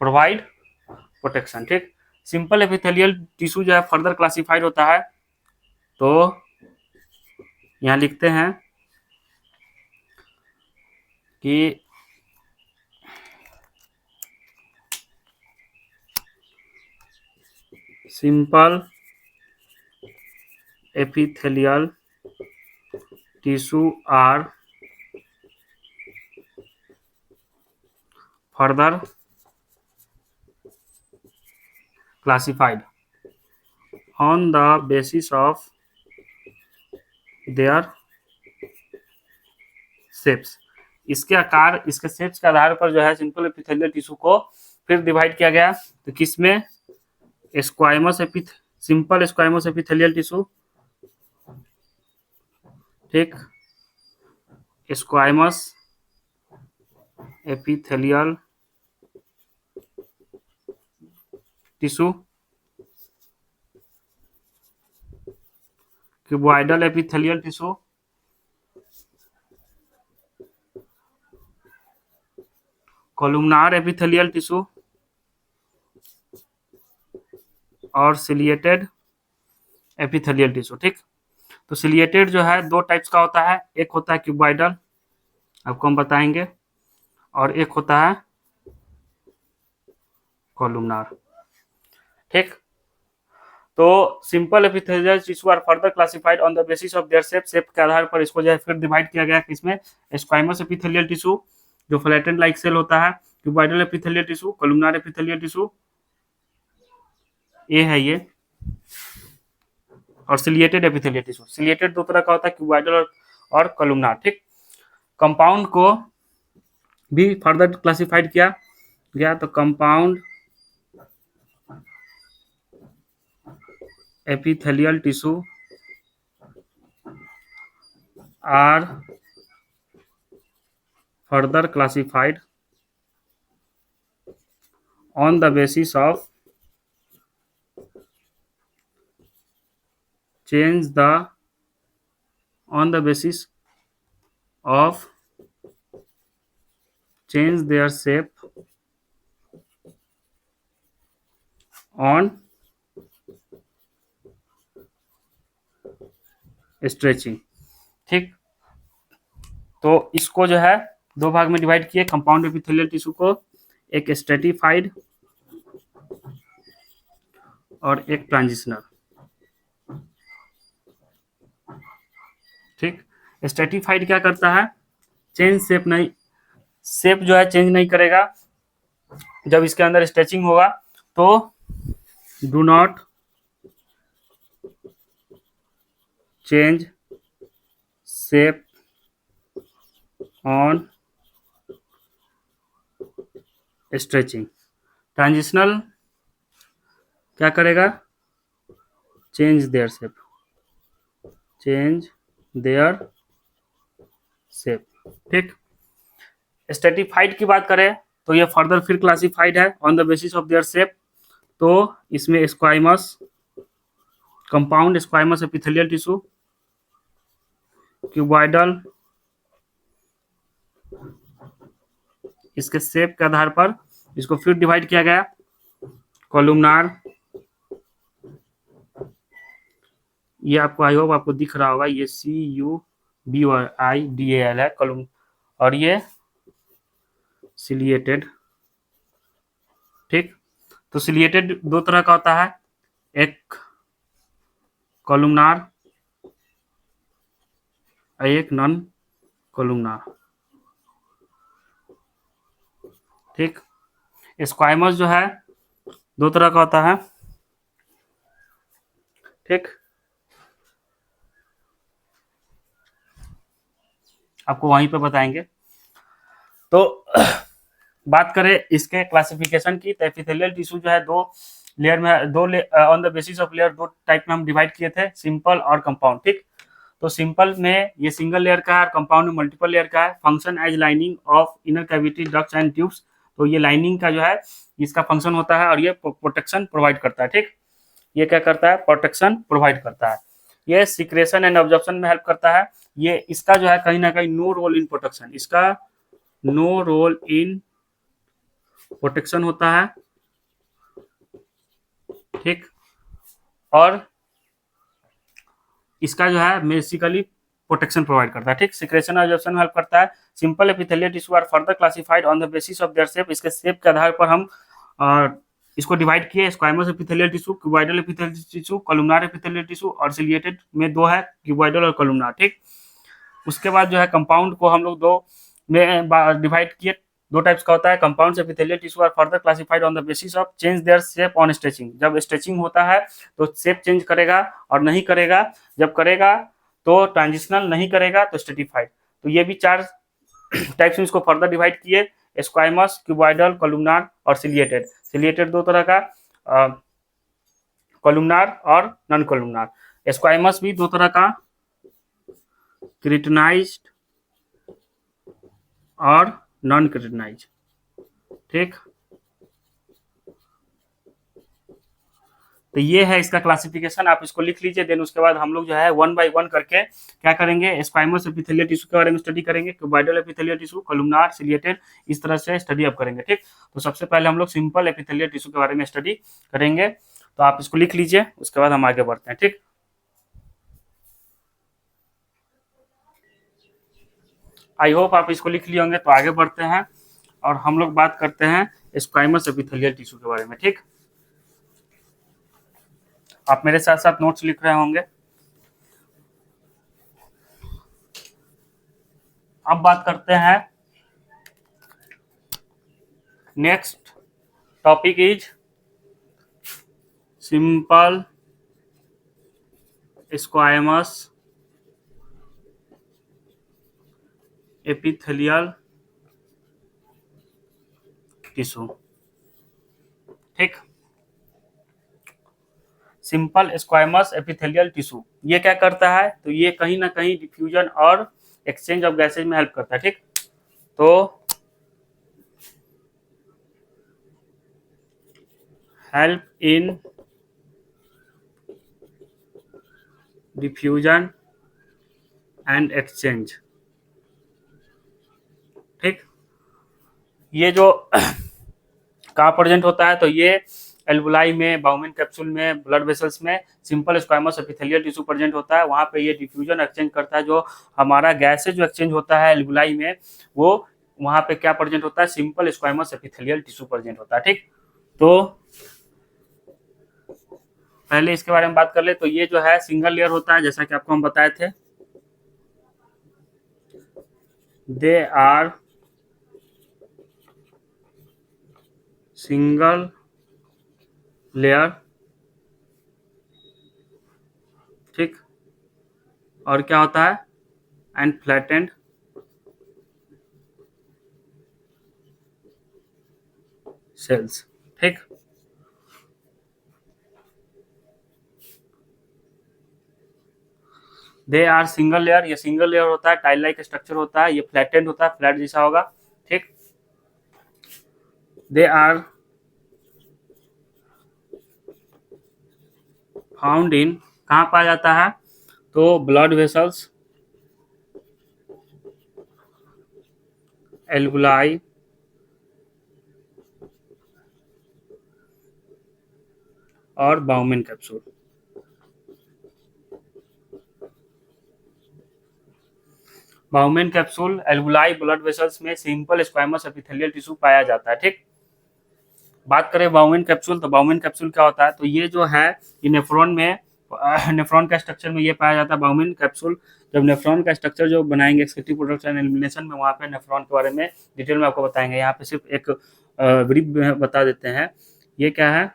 S1: प्रोवाइड प्रोटेक्शन। ठीक, सिंपल एपिथेलियल टिश्यू जो है फर्दर क्लासिफाइड होता है। तो यहाँ लिखते हैं कि simple epithelial tissue are further classified on the basis of their shapes। इसके आकार, इसके शेप्स के आधार पर जो है सिंपल एपिथेलियल टिश्यू को फिर डिवाइड किया गया। तो किसमें, squamous simple squamous epithelial tissue. ठीक, squamous epithelial tissue, cuboidal epithelial tissue, columnar epithelial tissue और सिलिएटेड एपिथेलियल टिश्यू। ठीक, तो सिलिएटेड जो है दो टाइप्स का होता है, एक होता है क्यूबॉइडल, आपको हम बताएंगे, और एक होता है कॉलुमनार। ठीक, तो simple epithelial tissue are further classified on the basis of their shape. Shape के आधार पर इसको जो है फिर डिवाइड किया गया किसमें, स्क्वाइमस एपिथेलियल टिश्यू जो फ्लैटेंड लाइक सेल होता है, cuboidal epithelial tissue, columnar epithelial tissue, ये है ये, और सिलिएटेड एपिथेलियल टिश्यू। सिलिएटेड दो तरह का होता है, क्यूबॉइडल और कॉलुमनार। ठीक, कंपाउंड को भी फर्दर क्लासिफाइड किया गया, तो compound epithelial tissue are further classified on the basis of change their shape on stretching. ठीक, तो इसको जो है दो भाग में डिवाइड किए, कंपाउंड एपिथेलियल टिश्यू को, एक स्ट्रेटिफाइड और एक ट्रांजिशनल। ठीक, स्ट्रेटिफाइड क्या करता है, चेंज शेप नहीं, शेप जो है चेंज नहीं करेगा, जब इसके अंदर स्ट्रेचिंग होगा तो do not change shape on stretching. Transitional क्या करेगा, चेंज देयर शेप, ठीक, स्ट्रेटिफाइड की बात करें तो ये फर्दर फिर क्लासिफाइड है on the basis of their shape. तो इसमें स्क्वाइमस, कंपाउंड स्क्वाइमस एपिथेलियल टिश्यू, क्यूबॉइडल, इसके शेप के आधार पर इसको फिर डिवाइड किया गया, कॉलुमनार, ये आपको आई होप आपको दिख रहा होगा, ये CUBIDAL है कॉलम, और ये सिलिएटेड। ठीक, तो सिलिएटेड दो तरह का होता है, एक कॉलुमनार, एक नॉन कॉलुमनार। ठीक, स्क्वाइमस जो है दो तरह का होता है। ठीक, आपको वहीं पे बताएंगे। तो बात करें इसके क्लासिफिकेशन की, तो एपिथेलियल टिश्यू जो है दो लेयर में, on the basis of layer दो टाइप में हम डिवाइड किए थे, सिंपल और कंपाउंड। ठीक, तो सिंपल में ये सिंगल लेयर का है और कंपाउंड में मल्टीपल लेयर का है। Function as lining of inner cavity ducts and tubes, तो ये लाइनिंग का जो है इसका फंक्शन होता है और ये प्रोटेक्शन प्रोवाइड करता है। ठीक, ये क्या करता है, प्रोटेक्शन प्रोवाइड करता है। ये सिक्रेशन एंड ऑब्जॉर्प्शन में हेल्प करता है। ये इसका जो है कहीं ना कहीं नो रोल इन प्रोटेक्शन, इसका नो रोल इन प्रोटेक्शन होता है। ठीक, और इसका जो है बेसिकली प्रोटेक्शन प्रोवाइड करता है। ठीक, सिक्रेशन और ऑब्जॉर्प्शन में हेल्प करता है। Simple epithelial tissue are further classified on the basis of their shape, इसके शेप के आधार पर हम इसको डिवाइड किए, squamous epithelial tissue, cuboidal epithelial tissue, columnar epithelial tissue, और सिलिएटेड में दो है, क्यूबॉइडल और कॉलुमनार। ठीक, उसके बाद जो है कंपाउंड को हम लोग दो में डिवाइड किए, दो टाइप्स का होता है। Compound epithelial tissue are further classified on the basis of change their shape on stretching. जब स्ट्रेचिंग होता है तो शेप चेंज करेगा और नहीं करेगा, जब करेगा तो ट्रांजिशनल, नहीं करेगा तो स्ट्रेटिफाइड। तो ये भी चार टाइप्स में इसको फर्दर डिवाइड किए, स्क्वाइमस, क्यूबॉइडल, कॉलुमनार और सिलिएटेड। सिलिएटेड दो तरह का, कॉलुमनार और नॉन कॉलुमनार। स्क्वाइमस भी दो तरह का, क्रिटिनाइज्ड और नॉन क्रिटिनाइज्ड। ठीक, तो ये है इसका क्लासिफिकेशन, आप इसको लिख लीजिए। देन उसके बाद हम लोग जो है 1 बाय 1 करके क्या करेंगे, स्क्वाइमस एपिथेलियल टिश्यू के बारे में स्टडी करेंगे, cuboidal epithelial tissue, columnar, ciliated, इस तरह से स्टडी अब करेंगे। ठीक, तो सबसे पहले हम लोग सिंपल एपिथेलियल टिश्यू के बारे में स्टडी करेंगे, तो आप इसको लिख लीजिए, उसके बाद हम आगे बढ़ते हैं। ठीक, आई होप आप इसको लिख लिए होंगे। तो आगे बढ़ते हैं और हम लोग बात करते हैं स्क्वाइमस एपिथेलियल टिश्यू के बारे में। ठीक, आप मेरे साथ साथ नोट्स लिख रहे होंगे। अब बात करते हैं, next topic is simple squamous epithelial tissue. ठीक, सिंपल स्क्वाइमस एपिथेलियल टिश्यू ये क्या करता है, तो ये कहीं ना कहीं डिफ्यूजन और एक्सचेंज ऑफ गैसेज में हेल्प करता है। ठीक, तो help in diffusion and exchange. ठीक, ये जो कहाँ प्रेजेंट होता है, तो ये एल्वुलाई में, बाउमेन कैप्सूल में, ब्लड वेसल्स में simple squamous epithelial tissue present होता है। वहाँ पे ये डिफ्यूजन एक्सचेंज करता है, जो हमारा गैसेज जो एक्सचेंज होता है एल्वुलाई में, वो वहाँ पे क्या प्रेजेंट होता है, simple squamous epithelial tissue present होता है। ठीक, तो पहले इसके बारे में बात कर ले। तो ये जो है सिंगल लेयर होता है, जैसा कि आपको हम बताए थे, दे आर सिंगल लेयर। ठीक, और क्या होता है, एंड फ्लैटेंड सेल्स। ठीक, दे आर सिंगल लेयर, ये सिंगल लेयर होता है, टाइल लाइक स्ट्रक्चर होता है, ये फ्लैटेंड होता है, फ्लैट जैसा होगा। ठीक, दे आर फाउंड इन, कहाँ पाया जाता है, तो ब्लड वेसल्स, एल्वुलाई और bowmen capsule. Bowmen capsule, alveoli, blood vessels में सिंपल स्क्वाइमस एपिथेलियल टिश्यू पाया जाता है। ठीक, बात करें बाउमेन कैप्सूल, तो बाउमेन कैप्सूल क्या होता है, तो ये जो है ये नेफ्रॉन में, नेफ्रॉन का स्ट्रक्चर में ये पाया जाता है बाउमेन कैप्सूल। जब नेफ्रॉन का स्ट्रक्चर जो बनाएंगे एक्सक्रीटिव प्रोडक्शन एलिमिनेशन में, वहाँ पे नेफ्रॉन के बारे में डिटेल में आपको बताएंगे। यहाँ पे सिर्फ एक ब्रीफ बता देते हैं, ये क्या है,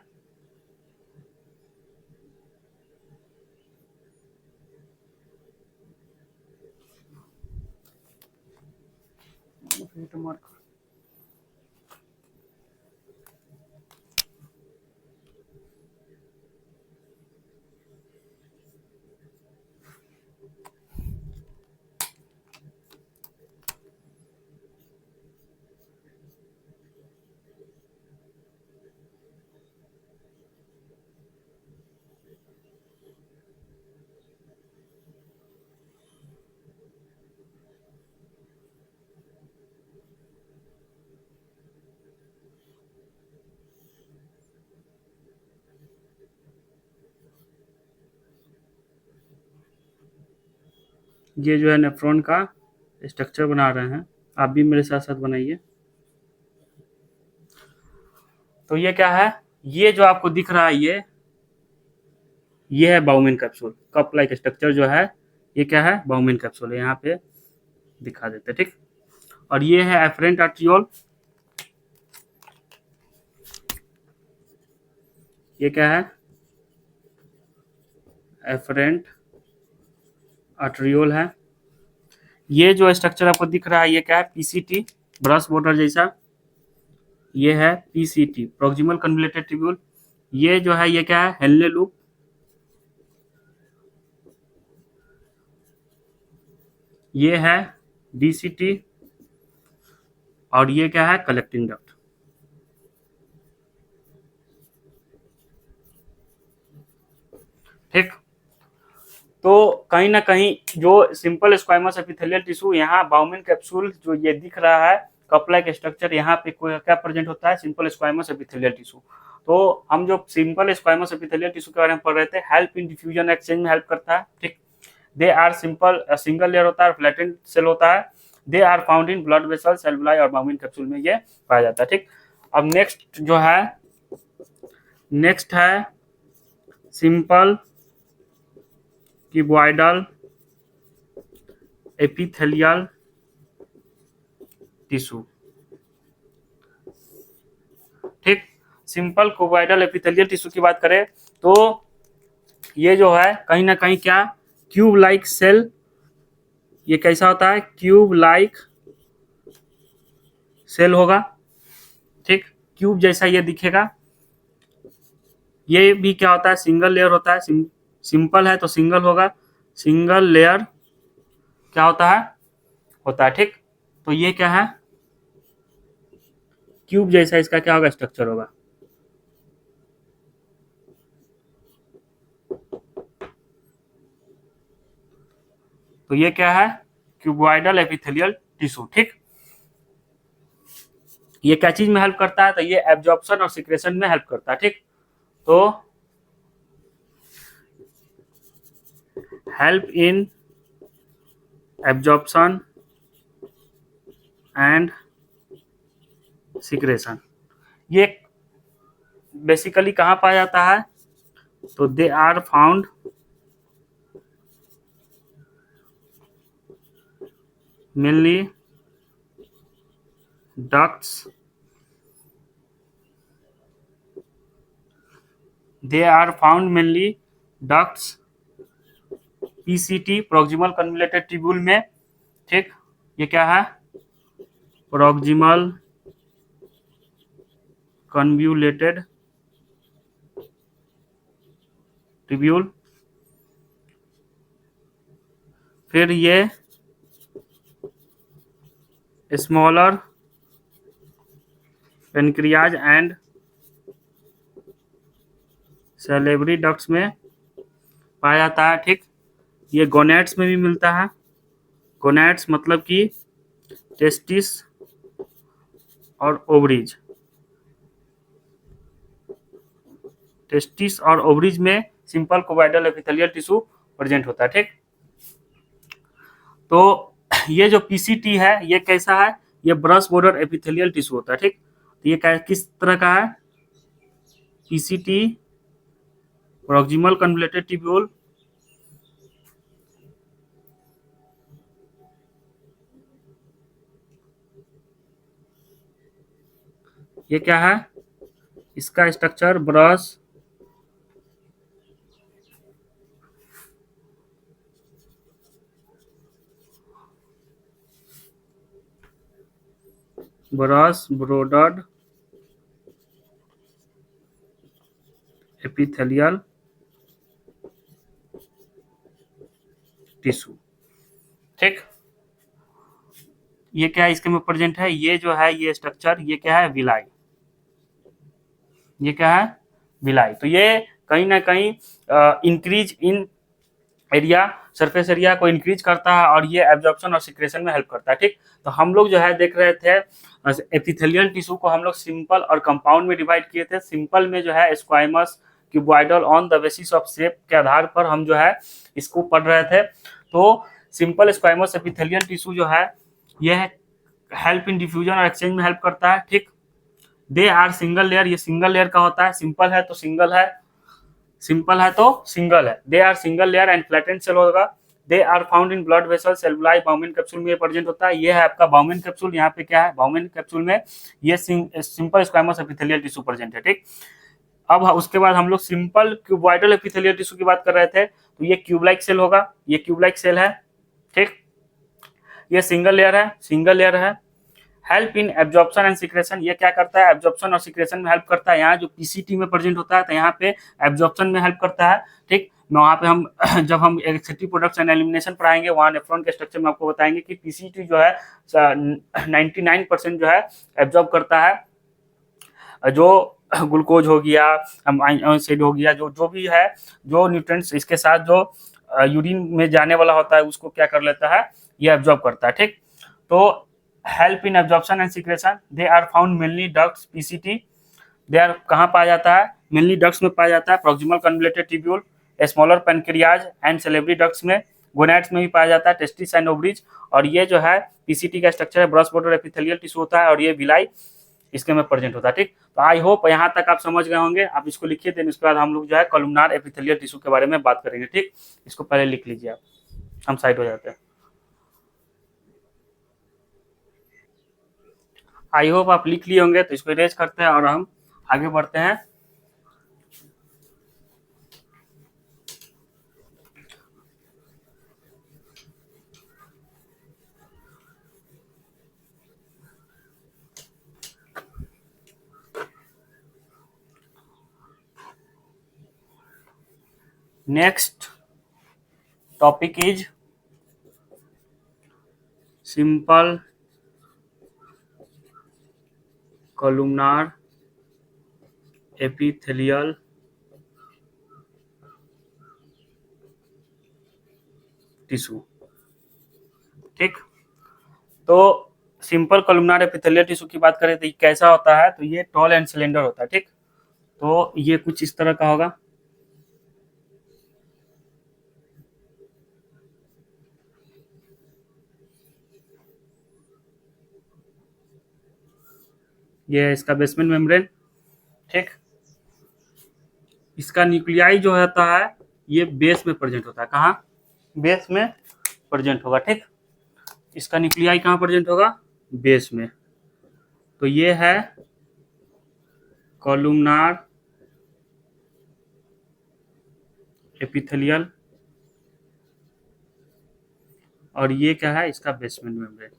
S1: ये जो है नेफ्रॉन का स्ट्रक्चर बना रहे हैं, आप भी मेरे साथ साथ बनाइए। तो ये क्या है, ये जो आपको दिख रहा है, ये है bowmen capsule, cup like structure जो है, ये क्या है, बाउमेन कैप्सूल है, यहाँ पे दिखा देते हैं। ठीक, और ये है एफरेंट आर्ट्रियोल, ये क्या है, एफरेंट आर्ट्रियोल है। ये जो स्ट्रक्चर आपको दिख रहा है, ये क्या है, पीसीटी, ब्रश बॉर्डर जैसा, ये है पीसीटी, प्रोक्सिमल कन्वोल्यूटेड ट्यूब्यूल। ये जो है, ये क्या है, हेनले लूप, ये है डीसीटी, और ये क्या है, कलेक्टिंग डक्ट। ठीक। तो कहीं ना कहीं जो सिंपल स्क्वायमस एपिथेलियल टिश्यू, यहाँ बाउमिन कैप्सूल जो ये दिख रहा है कपला के स्ट्रक्चर, यहाँ पे क्या प्रेजेंट होता है, सिंपल स्क्वायमस एपिथेलियल टिश्यू। तो हम जो सिंपल स्क्वायमस एपिथेलियल टिश्यू के बारे में पढ़ रहे थे, हेल्प इन डिफ्यूजन एक्सचेंज में हेल्प करता है। ठीक, they are simple single layer होता है, फ्लैटेंड सेल होता है, they are found in blood vessels, alveoli और बाउमिन कैप्सूल में ये पाया जाता है। ठीक, अब नेक्स्ट जो है, नेक्स्ट है सिंपल क्यूबॉइडल एपिथेलियल टिश्यू। ठीक, सिंपल क्यूबॉइडल एपिथेलियल टिश्यू की बात करें तो ये जो है कहीं ना कहीं क्या, क्यूब लाइक सेल, ये कैसा होता है, क्यूब लाइक सेल होगा। ठीक, क्यूब जैसा ये दिखेगा। ये भी क्या होता है, सिंगल लेयर होता है, सिंपल है तो सिंगल होगा, सिंगल लेयर क्या होता है। ठीक, तो ये क्या है, क्यूब जैसा इसका क्या होगा, स्ट्रक्चर होगा। तो ये क्या है, क्यूबॉइडल एपिथेलियल टिश्यू। ठीक, ये क्या चीज में हेल्प करता है, तो ये एब्जॉर्प्शन और सिक्रेशन में हेल्प करता है। ठीक, तो help in absorption and secretion, ये बेसिकली कहाँ पाया जाता है, तो they are found mainly ducts, they are found mainly ducts, PCT proximal convoluted tubule में। ठीक, ये क्या है, proximal convoluted tubule। फिर ये smaller pancreas and salivary ducts में पाया जाता है। ठीक, ये गोनेट्स में भी मिलता है। गोनेट्स मतलब कि टेस्टिस और ओवरीज, टेस्टिस और ओवरीज में simple cuboidal epithelial tissue present होता है। ठीक, तो ये जो पीसीटी है ये कैसा है, ये ब्रश बॉर्डर एपिथेलियल टिश्यू होता है। ठीक, तो ये किस तरह का है, पीसीटी प्रॉक्सिमल कन्वोल्यूटेड ट्यूब्यूल, ये क्या है, इसका स्ट्रक्चर ब्रश ब्रोडर्ड एपिथेलियल टिश्यू। ठीक, ये क्या इसके में प्रेजेंट है, ये जो है ये स्ट्रक्चर, ये क्या है, विलाई, ये क्या है, विलाई। तो ये कहीं ना कहीं increase in area, surface area को इंक्रीज करता है और ये एब्जॉर्प्शन और सिक्रेशन में हेल्प करता है। ठीक, तो हम लोग जो है देख रहे थे एपिथेलियल टिश्यू को हम लोग सिंपल और कंपाउंड में डिवाइड किए थे। सिंपल में जो है स्क्वाइमस, cuboidal on the basis of shape के आधार पर हम जो है इसको पढ़ रहे थे। तो सिंपल स्क्वाइमस एपिथेलियल टिश्यू जो है ये हेल्प इन डिफ्यूजन और एक्सचेंज में हेल्प करता है। ठीक, दे आर सिंगल लेयर, ये सिंगल लेयर का होता है, सिंपल है तो सिंगल है, सिंपल है तो सिंगल है। They are single layer and flattened cell होगा। They are found in blood vessels, alveoli, Bowman capsule में प्रेजेंट होता है। ये है आपका बाउमिन कैप्सूल, यहाँ पे क्या है, बाउमिन कैप्सूल में ये simple squamous epithelial tissue present है। ठीक, अब उसके बाद हम लोग सिंपल क्यूबॉइडल एपिथेलियल टिश्यू की बात कर रहे थे, तो ये क्यूब लाइक सेल होगा, ये क्यूब लाइक सेल है। ठीक, ये सिंगल लेयर है, सिंगल लेयर है। Help in absorption and secretion, ये क्या करता है, एब्जॉर्प्शन और सिक्रेशन में हेल्प करता है। यहाँ जो पीसीटी में प्रेजेंट होता है तो यहाँ पे एब्जॉर्प्शन में हेल्प करता है। ठीक, वहाँ पे हम जब हम एक्सेप्टिव प्रोडक्ट्स एंड एलिमिनेशन पढ़ाएंगे वहाँ नेफ्रॉन के स्ट्रक्चर में आपको बताएंगे कि पीसीटी जो है 99% जो है एब्जॉर्ब करता है, जो ग्लूकोज हो गया, अमीनो एसिड हो गया, जो जो भी है, जो न्यूट्रिएंट्स इसके साथ जो यूरिन में जाने वाला होता है उसको क्या कर लेता है, ये एब्जॉर्ब करता है। ठीक, तो help in absorption and secretion, they are found mainly ducts, PCT, they are कहाँ पाया जाता है, मेनली डक्ट्स में पाया जाता है, proximal convoluted tubule, smaller pancreas and salivary ducts में, गोनैड्स में भी पाया जाता है, टेस्टिस एंड ओवरीज। और ये जो है पीसीटी का स्ट्रक्चर है, ब्रश बॉर्डर एपिथेलियल टिश्यू होता है, और ये विलाई इसके में प्रेजेंट होता है। ठीक, तो आई होप यहाँ तक आप समझ गए होंगे। आप इसको लिखिए, देन उसके बाद हम लोग जो है कॉलमनार एपिथेलियल टिश्यू के बारे में बात करेंगे। ठीक, इसको पहले लिख लीजिए आप, हम साइड हो जाते हैं। आई होप आप लिख लिए होंगे, तो इसको इरेज करते हैं और हम आगे बढ़ते हैं। Next topic is simple columnar epithelial tissue. ठीक, तो सिंपल कॉलमनार एपिथेलियल टिश्यू की बात करें तो ये कैसा होता है, तो ये टॉल एंड सिलेंडर होता है। ठीक, तो ये कुछ इस तरह का होगा। ये है इसका बेसमेंट मेम्ब्रेन। ठीक, इसका न्यूक्लियाई जो होता है ये बेस में प्रेजेंट होता है। कहाँ, बेस में प्रेजेंट होगा। ठीक, इसका न्यूक्लियाई कहाँ प्रेजेंट होगा, बेस में। तो ये है कॉलमनार एपिथेलियल, और ये क्या है, इसका बेसमेंट मेम्ब्रेन,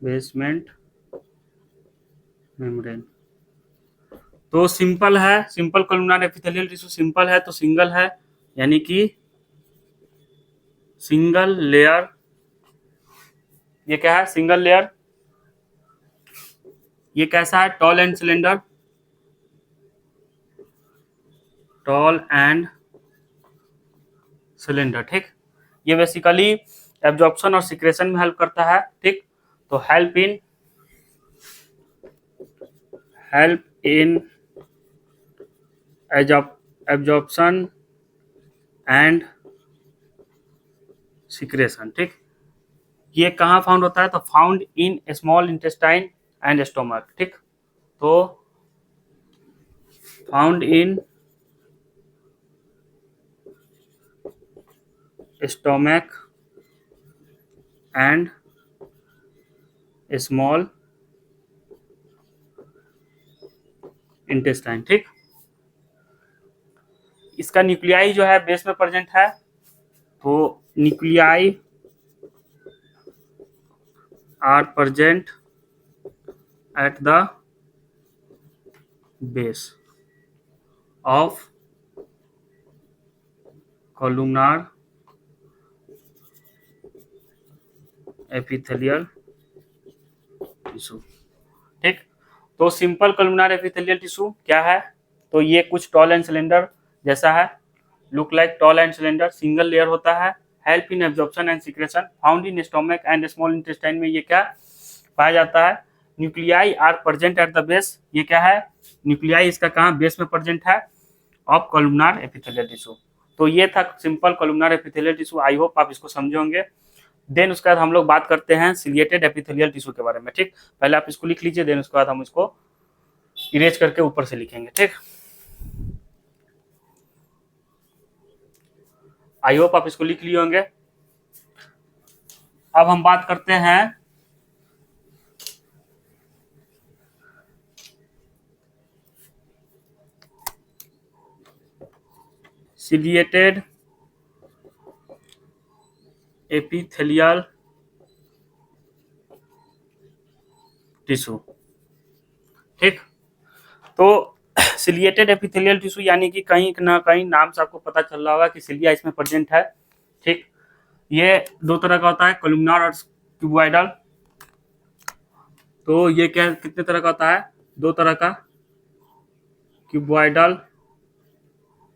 S1: बेसमेंट मेम्ब्रेन। तो सिंपल है, simple columnar epithelial tissue simple है तो सिंगल है, यानी कि सिंगल लेयर। ये क्या है, सिंगल लेयर। ये कैसा है, tall and cylinder, toll and cylinder. ठीक, ये बेसिकली एब्जॉर्प्शन और सिक्रेशन में हेल्प करता है। ठीक, तो help in absorption and secretion. ठीक, ये कहाँ फाउंड होता है, तो found in small intestine and stomach. ठीक, तो found in stomach and small intestine. ठीक, इसका न्यूक्लियाई जो है बेस में प्रेजेंट है, तो nuclei are present at the base of columnar epithelial tissue. ठीक, तो सिंपल कॉलमनार एपिथेलियल टिश्यू क्या है, तो ये कुछ टॉल एंड सिलेंडर जैसा है, look like tall and cylinder, single layer होता है, help in absorption and secretion, found in stomach and small intestine में ये क्या पाया जाता है, nuclei are present at the base. ये क्या है, न्यूक्लियाई इसका कहाँ, बेस में प्रेजेंट है ऑफ कॉलमनार एपिथेलियल टिश्यू। तो ये था simple columnar epithelial tissue. I hope आप इसको समझे होंगे। देन उसके बाद हम लोग बात करते हैं सिलिएटेड एपिथेलियल टिश्यू के बारे में। ठीक, पहले आप इसको लिख लीजिए, देन उसके बाद हम इसको इरेज करके ऊपर से लिखेंगे। ठीक, आई होप आप इसको लिख लिए होंगे। अब हम बात करते हैं सिलिएटेड एपिथेलियल टिश्यू। ठीक, तो सिलिएटेड एपिथेलियल टिश्यू यानी कि कहीं ना कहीं नाम से आपको पता चल रहा होगा कि सिलिया इसमें प्रेजेंट है। ठीक, ये दो तरह का होता है, कॉलमनार और क्यूबॉइडल। तो ये क्या कितने तरह का होता है, दो तरह का क्यूबॉइडल,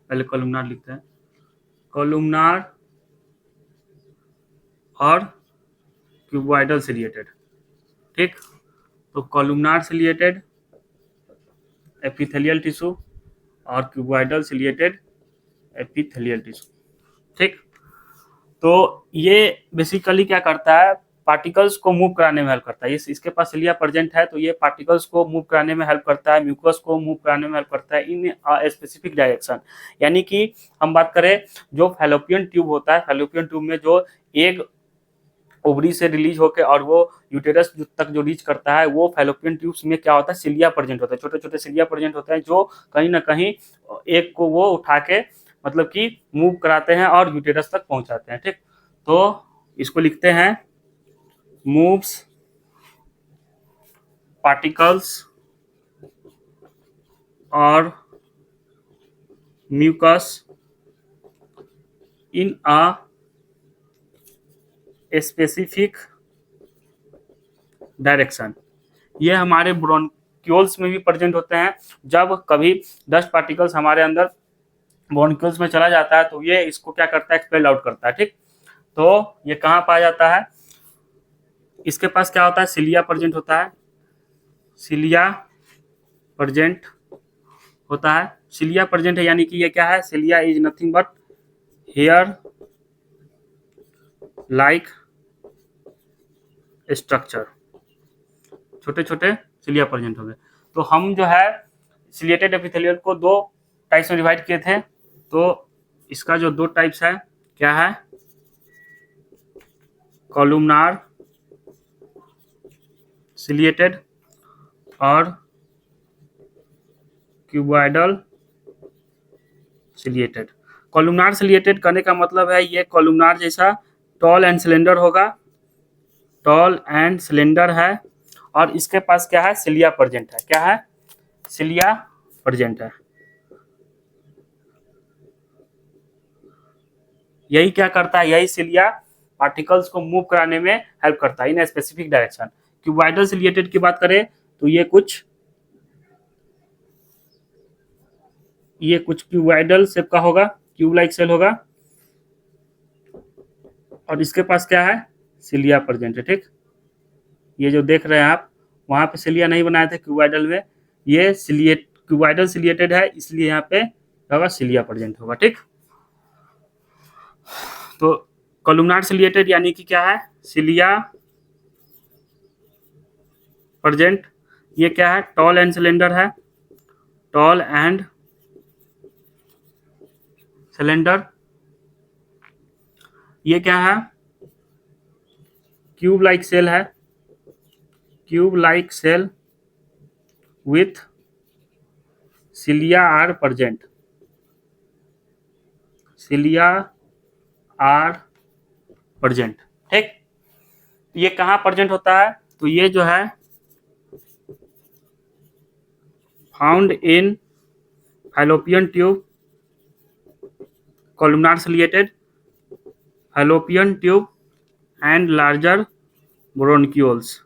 S1: पहले कॉलमनार लिखते हैं, कॉलमनार और क्यूबॉइडल सिलिएटेड। ठीक, तो कॉलमनार सिलिएटेड एपिथेलियल टिश्यू और क्यूबॉइडल सिलिएटेड एपिथेलियल टिश्यू। ठीक, तो ये बेसिकली क्या करता है, पार्टिकल्स को मूव कराने में हेल्प करता है। इसके पास सिलिया प्रेजेंट है तो ये पार्टिकल्स को मूव कराने में हेल्प करता है, म्यूकस को मूव कराने में हेल्प करता है इन स्पेसिफिक डायरेक्शन। यानी कि हम बात करें जो फैलोपियन ट्यूब होता है, फैलोपियन ट्यूब में जो एग ओवरी से रिलीज होकर और वो यूटेरस तक जो रीच करता है, वो फैलोपियन ट्यूब्स में क्या होता है, सिलिया प्रेजेंट होता है, छोटे छोटे सिलिया प्रेजेंट होते हैं जो कहीं ना कहीं एग को वो उठा के मतलब कि मूव कराते हैं और यूटेरस तक पहुंचाते हैं। ठीक, तो इसको लिखते हैं मूव्स पार्टिकल्स और mucus in a specific direction. ये हमारे ब्रोंक्यूल्स में भी प्रेजेंट होते हैं। जब कभी डस्ट पार्टिकल्स हमारे अंदर ब्रोंक्यूल्स में चला जाता है तो ये इसको क्या करता है, एक्सपेल आउट करता है। ठीक, तो ये कहाँ पाया जाता है, इसके पास क्या होता है, सिलिया प्रेजेंट होता है, सिलिया प्रेजेंट होता है, सिलिया प्रेजेंट है, यानी कि ये क्या है, cilia is nothing but here like structure, छोटे छोटे सिलिया प्रेजेंट हो गए। तो हम जो है सिलिएटेड एपिथेलियल को दो टाइप्स में डिवाइड किए थे। तो इसका जो दो टाइप्स है क्या है, कॉलमनार सिलिएटेड और क्यूबॉइडल सिलिएटेड। कॉलमनार सिलिएटेड करने का मतलब है ये कॉलमनार जैसा टॉल एंड सिलेंडर होगा, टॉल एंड सिलेंडर है, और इसके पास क्या है, सिलिया प्रेजेंट है। क्या है, सिलिया प्रेजेंट है। यही क्या करता है, यही सिलिया पार्टिकल्स को मूव कराने में हेल्प करता है in specific direction. Cuboidal ciliated की बात करें तो ये कुछ क्यूबॉइडल शेप का होगा, क्यूब लाइक सेल होगा, और इसके पास क्या है, सिलिया प्रेजेंट है। ठीक, ये जो देख रहे हैं आप, वहां पे सिलिया नहीं बनाए थे क्यूबॉइडल में, ये सिलिएट क्यूबॉइडल सिलिएटेड है, इसलिए यहाँ पे होगा सिलिया प्रेजेंट होगा। ठीक, तो कॉलमनार सिलिएटेड यानी कि क्या है, सिलिया प्रेजेंट। ये क्या है, टॉल एंड सिलेंडर है, टॉल एंड सिलेंडर। ये क्या है, क्यूब लाइक सेल है, cube like cell with cilia are present, cilia are present. ठीक, ये कहाँ प्रेजेंट होता है, तो ये जो है found in fallopian tube, columnar ciliated, fallopian tube and larger bronchioles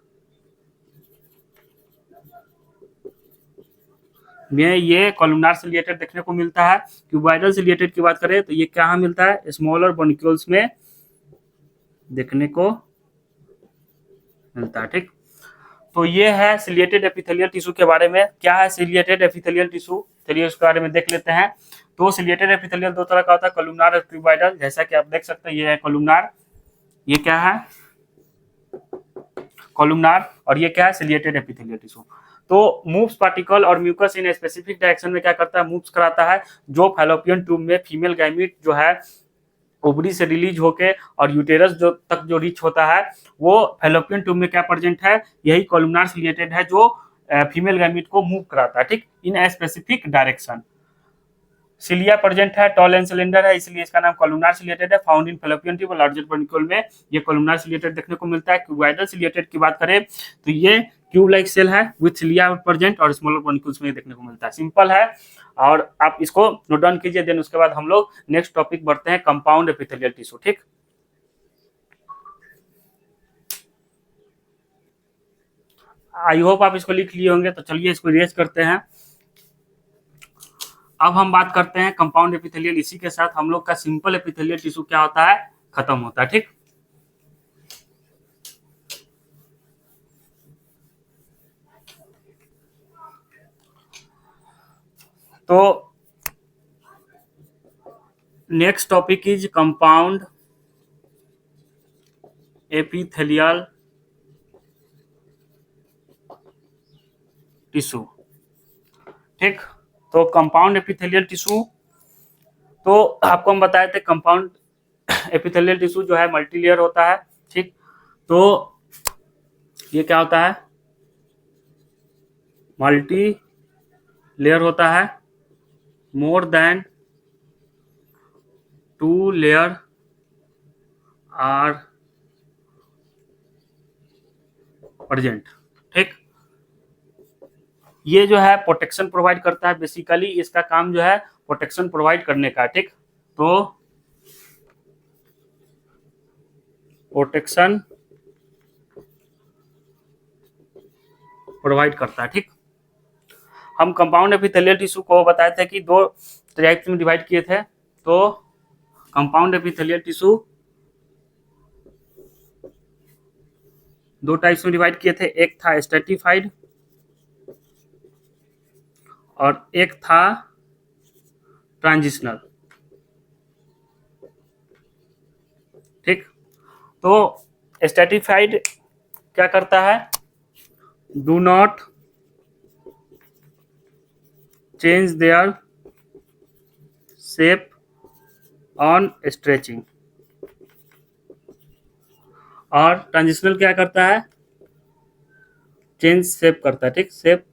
S1: में ये कॉलमनार सिलिएटेड देखने को मिलता है। क्यूबॉइडल सिलिएटेड की बात करें तो ये कहाँ मिलता है, स्मॉलर ब्रोंक्यूल्स में देखने को मिलता है। ठीक, तो ये है सिलिएटेड एपिथेलियल टिश्यू के बारे में। क्या है सिलिएटेड एपिथेलियल टिश्यू, चलिए उसके बारे में देख लेते हैं। तो सिलिएटेड एपिथेलियल दो तरह का होता है, कॉलमनार और क्यूबॉइडल। जैसा कि आप देख सकते हैं ये है कॉलमनार, ये क्या है कॉलमनार, और ये क्या है सिलिएटेड एपिथेलियल टिश्यू। तो मूव्स पार्टिकल और म्यूकस इन स्पेसिफिक डायरेक्शन में क्या करता है, मूव्स कराता है। जो फैलोपियन ट्यूब में फीमेल गैमीट जो है ओवरी से रिलीज होके और यूटेरस जो तक जो रीच होता है, वो फैलोपियन ट्यूब में क्या प्रेजेंट है, यही कॉलमनार सिलिएटेड है जो फीमेल गैमीट को मूव कराता है। ठीक, in specific direction. Cilia present है, टॉल एंड सिलेंडर है, इसलिए इसका नाम कॉलमनार सिलिएटेड है। फाउंड इन फैलोपियन ट्यूब और लार्जर ब्रोंक्यूल में ये कॉलमनार सिलिएटेड देखने को मिलता है। क्यूबॉइडल सिलिएटेड की बात करें तो ये क्यूब लाइक सेल है विथ सिलिया प्रेजेंट और स्मॉलर ब्रोंक्यूल्स में देखने को मिलता है। सिंपल है, और आप इसको नोट डाउन कीजिए। देन उसके बाद हम लोग नेक्स्ट टॉपिक बढ़ते हैं, कंपाउंड एपिथेलियल टिश्यू। ठीक, आई होप आप इसको लिख लिए होंगे। तो चलिए इसको इरेज करते हैं। अब हम बात करते हैं कंपाउंड एपिथेलियल, इसी के साथ हम लोग का सिंपल एपिथेलियल टिश्यू क्या होता है, खत्म होता है। ठीक, तो next topic is compound epithelial tissue. ठीक, तो कंपाउंड एपिथेलियल टिश्यू, तो आपको हम बताए थे कंपाउंड एपिथेलियल टिश्यू जो है मल्टीलेयर होता है। ठीक, तो ये क्या होता है, मल्टी लेयर होता है, more than 2 layer are present. ठीक, ये जो है प्रोटेक्शन प्रोवाइड करता है, बेसिकली इसका काम जो है प्रोटेक्शन प्रोवाइड करने का। ठीक, तो प्रोटेक्शन प्रोवाइड करता है। ठीक, हम कंपाउंड एपिथेलियल टिश्यू को बताए थे कि 2 टाइप्स में डिवाइड किए थे। तो कंपाउंड एपिथेलियल टिश्यू 2 टाइप्स में डिवाइड किए थे, एक था स्ट्रेटिफाइड और एक था ट्रांजिशनल। ठीक, तो स्ट्रेटिफाइड क्या करता है, do not change their shape on stretching, और ट्रांजिशनल क्या करता है, चेंज शेप करता है। ठीक, shape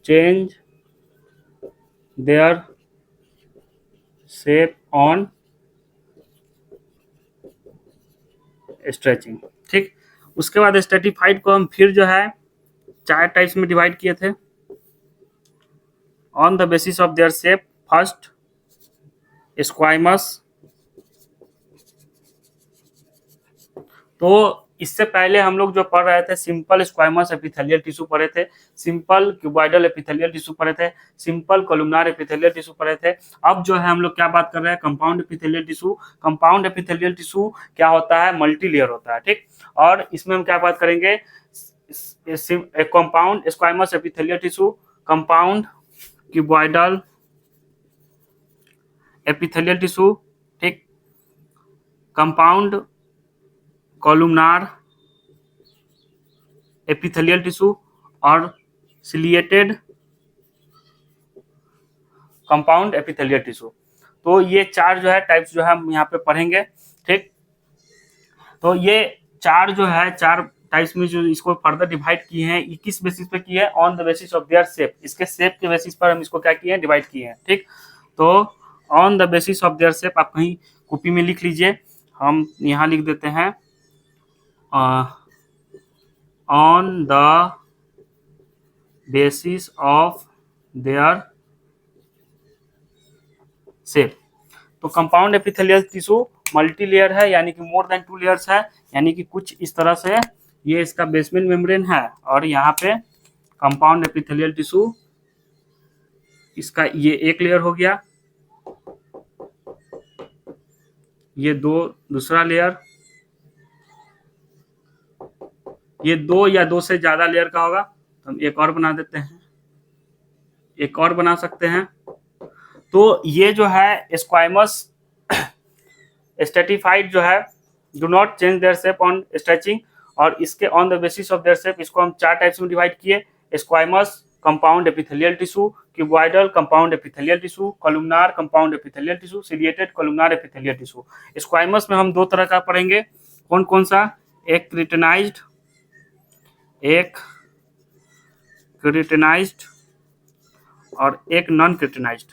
S1: change their shape on stretching. ठीक, उसके बाद स्ट्रेटिफाइड को हम फिर जो है 4 टाइप्स में डिवाइड किए थे on the basis of their shape. First स्क्वाइमस, तो इससे पहले हम लोग जो पढ़ रहे थे सिंपल स्क्वाइमस एपिथेलियल टिश्यू पढ़े थे, सिंपल क्यूबॉइडल एपिथेलियल टिश्यू पढ़े थे, सिंपल कोलुमनार एपिथेलियल टिश्यू पढ़े थे। अब जो है हम लोग क्या बात कर रहे हैं, compound epithelial tissue. Compound epithelial tissue क्या होता है, मल्टी लेयर होता है। ठीक, और इसमें हम क्या बात करेंगे, compound स्क्वाइमस epithelial tissue, compound cuboidal epithelial tissue. ठीक, कंपाउंड कॉलुमनार एपिथेलियल टिश्यू और सिलिएटेड कंपाउंड एपिथेलियल टिश्यू। तो ये 4 जो है टाइप्स जो है हम यहाँ पे पढ़ेंगे। ठीक, तो ये 4 जो है 4 टाइप्स में जो इसको फर्दर डिवाइड किए हैं, ये किस बेसिस पे किए हैं, on the basis of their shape, इसके शेप के बेसिस पर हम इसको क्या किए हैं, डिवाइड किए हैं। ठीक, तो on the basis of their shape, आप कहीं कॉपी में लिख लीजिए, हम यहाँ लिख देते हैं on the basis of their shape. तो compound epithelial tissue multi layer है, यानी कि मोर देन 2 लेयर्स है, यानी कि कुछ इस तरह से ये इसका बेसमेंट मेम्ब्रेन है, और यहाँ पे कंपाउंड एपिथेलियल टिश्यू इसका ये एक लेयर हो गया, ये दूसरा लेयर, ये 2 या 2 से ज्यादा लेयर का होगा, तो हम एक और बना देते हैं, एक और बना सकते हैं। तो ये जो है स्क्वाइमस स्ट्रेटिफाइड जो है, do not change their shape on stretching, और इसके on the basis of their shape इसको हम 4 टाइप्स में डिवाइड किए, स्क्वाइमस compound epithelial tissue, cuboidal compound epithelial tissue, कॉलुमनार compound epithelial tissue, ciliated कॉलुमनार epithelial tissue. स्क्वाइमस में हम 2 तरह का पढ़ेंगे, कौन कौन सा, एक क्रिटेनाइज्ड, एक क्रिटेनाइज्ड और एक नॉन क्रिटेनाइज्ड।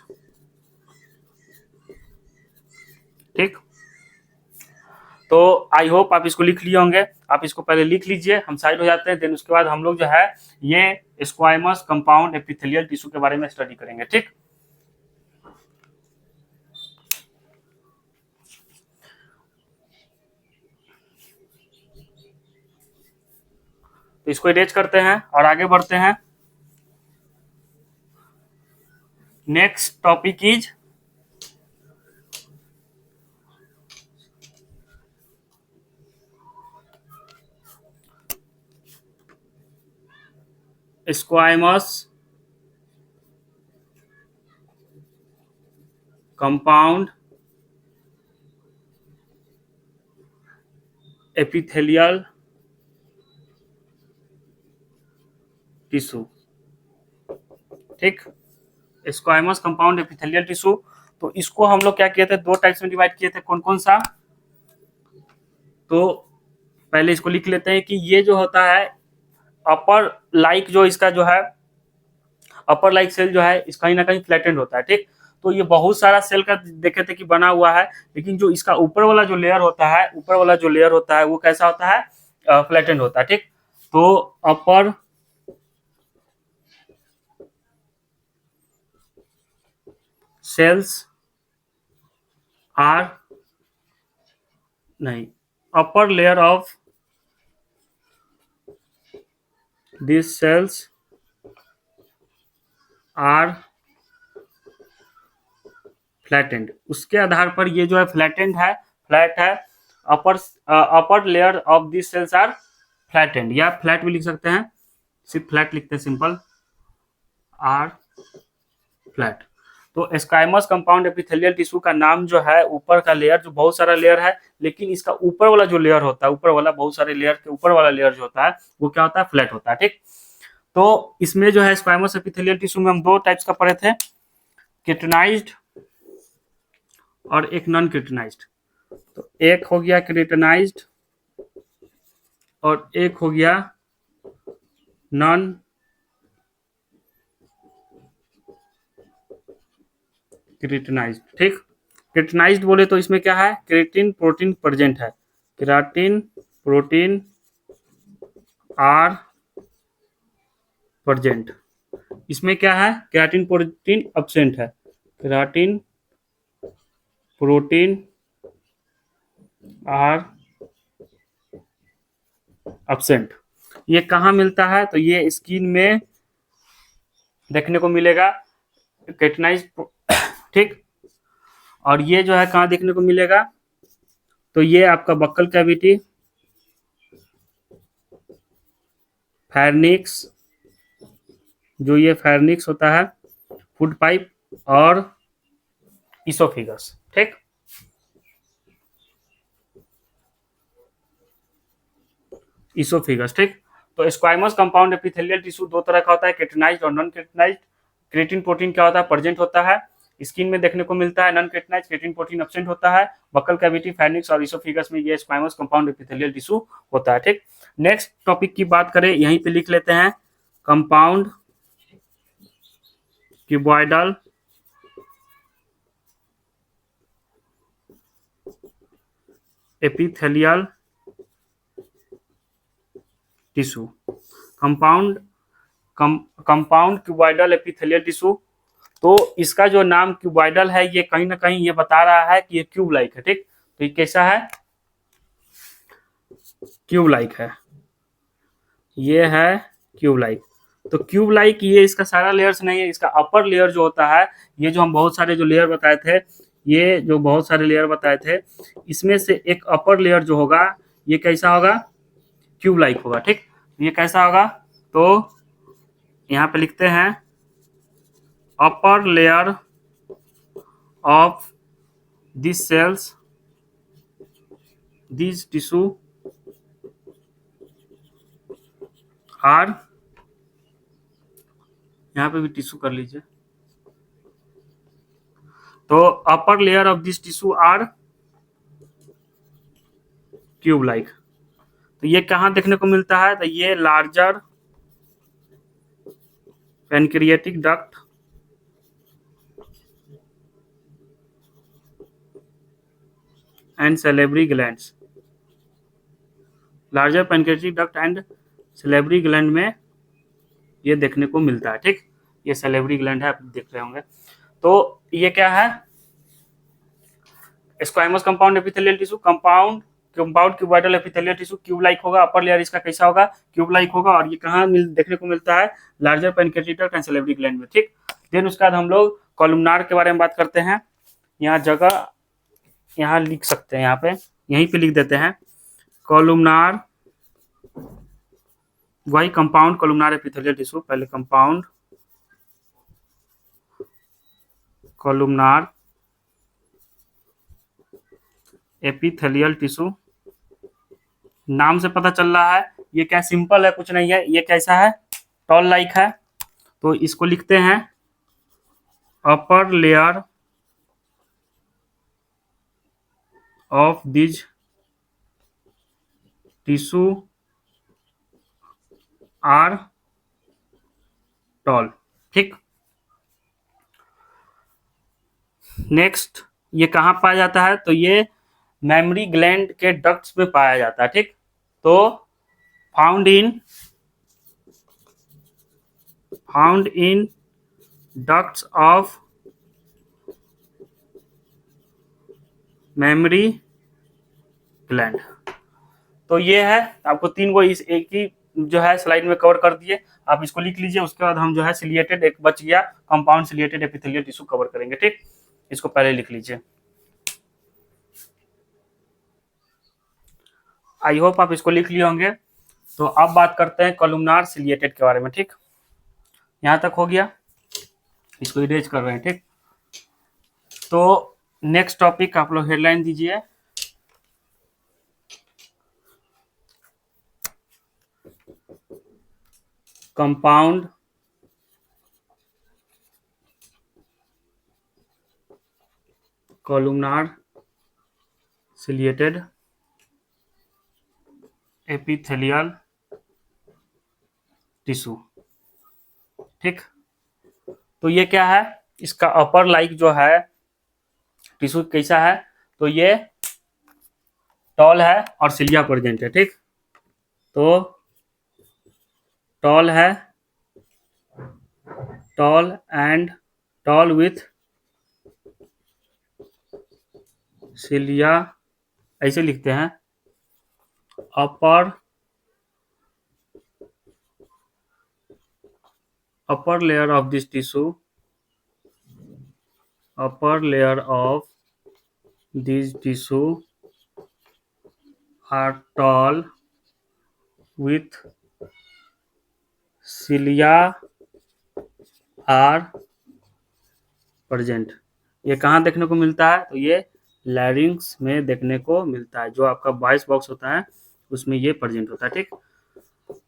S1: ठीक, तो आई होप आप इसको लिख लिए होंगे, आप इसको पहले लिख लीजिए, हम साइड हो जाते हैं, देन उसके बाद हम लोग जो है ये स्क्वाइमस कंपाउंड एपिथेलियल टिश्यू के बारे में स्टडी करेंगे। ठीक, तो इसको इरेज करते हैं और आगे बढ़ते हैं। Next topic is स्क्वाइमस compound epithelial tissue. ठीक, स्क्वाइमस कंपाउंड एपिथेलियल टिश्यू। तो इसको हम लोग क्या किए थे, दो टाइप्स में डिवाइड किए थे। कौन कौन सा? तो पहले इसको लिख लेते हैं कि ये जो होता है अपर लाइक, जो इसका जो है अपर लाइक सेल जो है इस कहीं ना कहीं फ्लैटेंड होता है। ठीक, तो ये बहुत सारा सेल का देखे थे कि बना हुआ है, लेकिन जो इसका ऊपर वाला जो लेयर होता है, ऊपर वाला जो लेयर होता है वो कैसा होता है, फ्लैटेंड होता है। ठीक, तो अपर सेल्स आर नहीं, upper layer of this cells are flattened. उसके आधार पर ये जो है फ्लैटेंड है, फ्लैट है। Upper layer of this cells are flattened, या फ्लैट भी लिख सकते हैं, सिर्फ फ्लैट लिखते हैं, सिंपल आर फ्लैट। तो स्क्वाइमस कंपाउंड एपिथेलियल टिश्यू का नाम जो है, ऊपर का लेयर जो बहुत सारा लेयर है, लेकिन इसका ऊपर वाला जो लेयर होता है, ऊपर वाला बहुत सारे लेयर के ऊपर वाला लेयर जो होता है वो क्या होता है, फ्लैट होता है। ठीक, तो इसमें जो है स्क्वाइमस एपिथेलियल टिश्यू में हम दो टाइप्स का पढ़े थे, केटनाइज्ड और एक नॉन केटनाइज्ड। तो एक हो गया केटनाइज्ड और एक हो गया नॉन केराटिनाइज्ड। ठीक, केराटिनाइज्ड बोले तो इसमें क्या है, केराटिन प्रोटीन प्रेजेंट है, केराटिन प्रोटीन आर प्रेजेंट। इसमें क्या है, केराटिन प्रोटीन एब्सेंट है, केराटिन प्रोटीन आर एब्सेंट। ये कहाँ मिलता है, तो ये स्किन में देखने को मिलेगा, केराटिनाइज्ड। ठीक, और ये जो है कहाँ देखने को मिलेगा, तो ये आपका बक्कल कैविटी, फैर्निक्स, जो ये फैर्निक्स होता है, फूड पाइप और इसोफिगस। ठीक, इसोफिगस। ठीक, तो स्क्वाइमस कंपाउंड एपिथेलियल टिश्यू दो तरह का होता है, केराटिनाइज्ड और नॉन केराटिनाइज्ड। केराटिन प्रोटीन क्या होता है, प्रेजेंट होता है, स्किन में देखने को मिलता है। Non keratinized, keratin protein absent होता है, बक्कल कैविटी, फैर्निक्स और इसोफिगस में ये स्क्वाइमस कंपाउंड एपिथेलियल टिश्यू होता है। ठीक, नेक्स्ट टॉपिक की बात करें, यहीं पे लिख लेते हैं, compound cuboidal epithelial tissue. Compound cuboidal epithelial tissue. तो इसका जो नाम क्यूबॉइडल है, ये कहीं ना कहीं ये बता रहा है कि ये क्यूब लाइक है। ठीक, तो ये कैसा है, क्यूब लाइक है, ये है क्यूब लाइक। तो क्यूब लाइक ये इसका सारा लेयर्स नहीं है, इसका अपर लेयर जो होता है, ये जो हम बहुत सारे जो लेयर बताए थे, ये जो बहुत सारे लेयर बताए थे, इसमें से एक अपर लेयर जो होगा ये कैसा होगा, क्यूब लाइक होगा। ठीक, ये कैसा होगा, तो यहाँ पे लिखते हैं, upper layer of this cells, this tissue are, यहाँ पे भी टिश्यू कर लीजिए, तो upper layer of this tissue are cube like. तो ये कहाँ देखने को मिलता है, तो ये larger pancreatic duct and salivary glands, larger pancreatic duct and salivary gland में ये देखने को मिलता है। ठीक, ये सैलिवरी ग्लैंड है, आप देख रहे होंगे। तो ये क्या है, स्क्वाइमस compound epithelial tissue, compound cuboidal epithelial tissue, cube like होगा, अपर लेयर इसका कैसा होगा, क्यूब लाइक होगा, और ये कहाँ देखने को मिलता है, larger pancreatic duct and salivary gland में। ठीक, देन उसके बाद हम लोग कॉलमनार के बारे में बात करते हैं। यहाँ जगह यहाँ लिख सकते हैं, यहाँ पे यहीं पे लिख देते हैं कॉलमनार, वही कंपाउंड कॉलमनार एपिथेलियल टिश्यू, पहले कंपाउंड कॉलमनार एपिथेलियल टिश्यू। नाम से पता चल रहा है ये क्या सिंपल है, कुछ नहीं है, ये कैसा है, टॉल लाइक है। तो इसको लिखते हैं upper layer of this tissue are tall. ठीक, नेक्स्ट ये कहाँ पाया जाता है, तो ये मेमोरी ग्लैंड के डक्ट्स में पाया जाता है। ठीक, तो found in ducts of memory gland. तो ये है, आपको 3 को इस एक ही जो है स्लाइड में कवर कर दिए, आप इसको लिख लीजिए। उसके बाद हम जो है सिलिएटेड, एक बच गया compound ciliated epithelial tissue cover करेंगे। ठीक, इसको पहले लिख लीजिए। आई होप आप इसको लिख लिए होंगे। तो अब बात करते हैं कॉलमनार सिलिएटेड के बारे में। ठीक, यहां तक हो गया, इसको इरेज कर रहे हैं। ठीक, तो नेक्स्ट टॉपिक आप लोग हेडलाइन दीजिए, compound columnar ciliated epithelial tissue. ठीक, तो ये क्या है, इसका अपर लाइक जो है टिश्यू कैसा है, तो ये टॉल है और सिलिया प्रेजेंट है। ठीक, तो टॉल है, tall and tall with cilia, ऐसे लिखते हैं upper layer of this tissue, upper layer of this tissue are tall with cilia are present। ये कहाँ देखने को मिलता है, तो ये लैरिंग्स में देखने को मिलता है, जो आपका वॉइस बॉक्स होता है उसमें ये प्रेजेंट होता है। ठीक,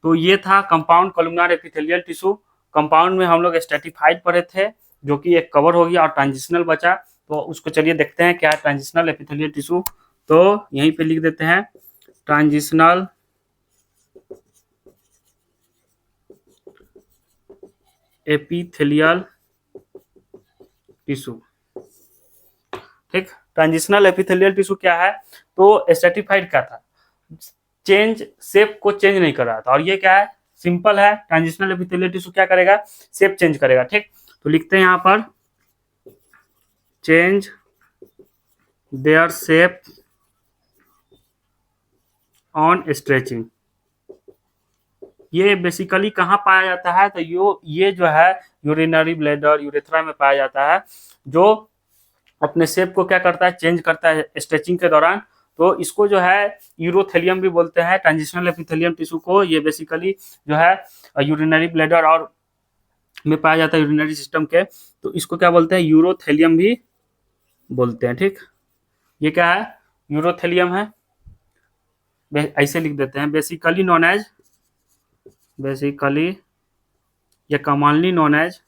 S1: तो ये था compound columnar epithelial tissue. Compound में हम लोग स्ट्रेटिफाइड पढ़े थे, जो कि एक कवर हो गया, और ट्रांजिशनल बचा, तो उसको चलिए देखते हैं क्या है ट्रांजिशनल एपिथेलियल टिश्यू। तो यहीं पे लिख देते हैं ट्रांजिशनल एपिथेलियल टिश्यू। ठीक, ट्रांजिशनल एपिथेलियल टिश्यू क्या है, तो स्ट्रेटिफाइड क्या था, चेंज शेप को चेंज नहीं कर रहा था, और ये क्या है, सिंपल है। ट्रांजिशनल एपिथेलियल टिश्यू क्या करेगा, शेप चेंज करेगा। ठीक, तो लिखते हैं यहाँ पर change their shape on stretching. ये बेसिकली कहाँ पाया जाता है, तो ये जो है यूरिनरी ब्लैडर, यूरेथ्रा में पाया जाता है, जो अपने शेप को क्या करता है, चेंज करता है स्ट्रेचिंग के दौरान। तो इसको जो है यूरोथेलियम भी बोलते हैं, ट्रांजिशनल एपिथेलियम टिश्यू को। ये बेसिकली जो है यूरिनरी ब्लैडर और में पाया जाता है, यूरिनरी सिस्टम के, तो इसको क्या बोलते हैं, यूरोथेलियम भी बोलते हैं। ठीक, ये क्या है, यूरोथेलियम है, ऐसे लिख देते हैं, बेसिकली नॉन एज, बेसिकली या commonly known as,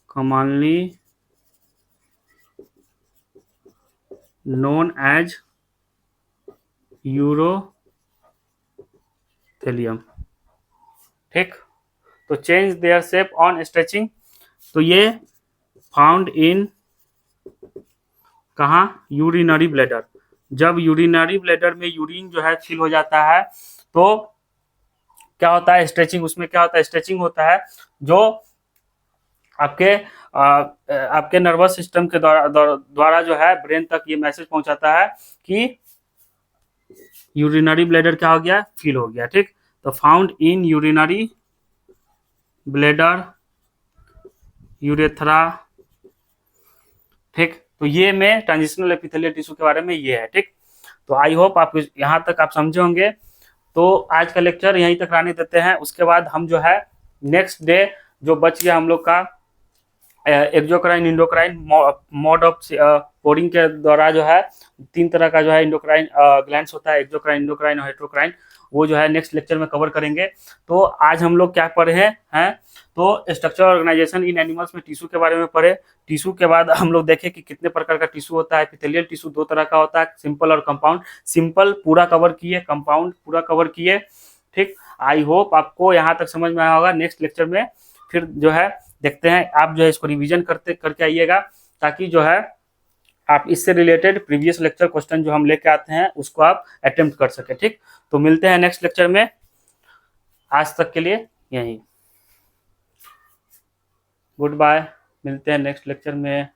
S1: commonly known as urothelium. ठीक, तो change their shape on stretching, तो ये फाउंड इन कहाँ, यूरिनरी ब्लैडर। जब यूरिनरी ब्लैडर में यूरिन जो है फिल हो जाता है, तो क्या होता है, स्ट्रेचिंग, उसमें क्या होता है, स्ट्रेचिंग होता है, जो आपके नर्वस सिस्टम के द्वारा जो है ब्रेन तक ये मैसेज पहुंचाता है कि यूरिनरी ब्लैडर क्या हो गया, फिल हो गया। ठीक, तो found in urinary bladder, urethra तो ये में ट्रांजिशनल एपिथेलियल टिश्यू के बारे में ये है। ठीक, तो आई होप आप यहाँ तक आप समझे होंगे। तो आज का लेक्चर यहीं तक रहने देते हैं। उसके बाद हम जो है नेक्स्ट डे जो बच गया हम लोग का exocrine endocrine mode of pouring के द्वारा जो है 3 तरह का जो है इंडोक्राइन ग्लैंड्स होता है, एक्सोक्राइन, इंडोक्राइन और हेट्रोक्राइन, वो जो है नेक्स्ट लेक्चर में कवर करेंगे। तो आज हम लोग क्या पढ़े हैं तो स्ट्रक्चर ऑर्गेनाइजेशन इन एनिमल्स में टिश्यू के बारे में पढ़े। टिश्यू के बाद हम लोग देखे कि कितने प्रकार का टिश्यू होता है। एपिथेलियल टिश्यू 2 तरह का होता है, सिंपल और कंपाउंड। सिंपल पूरा कवर किए, कंपाउंड पूरा कवर किए। ठीक, आई होप आपको यहाँ तक समझ में आया होगा। नेक्स्ट लेक्चर में फिर जो है देखते हैं, आप जो है इसको रिवीजन करके आइएगा, ताकि जो है आप इससे रिलेटेड प्रीवियस लेक्चर क्वेश्चन जो हम लेके आते हैं उसको आप अटेम्प्ट कर सके। ठीक, तो मिलते हैं नेक्स्ट लेक्चर में। आज तक के लिए यही, गुड बाय, मिलते हैं नेक्स्ट लेक्चर में।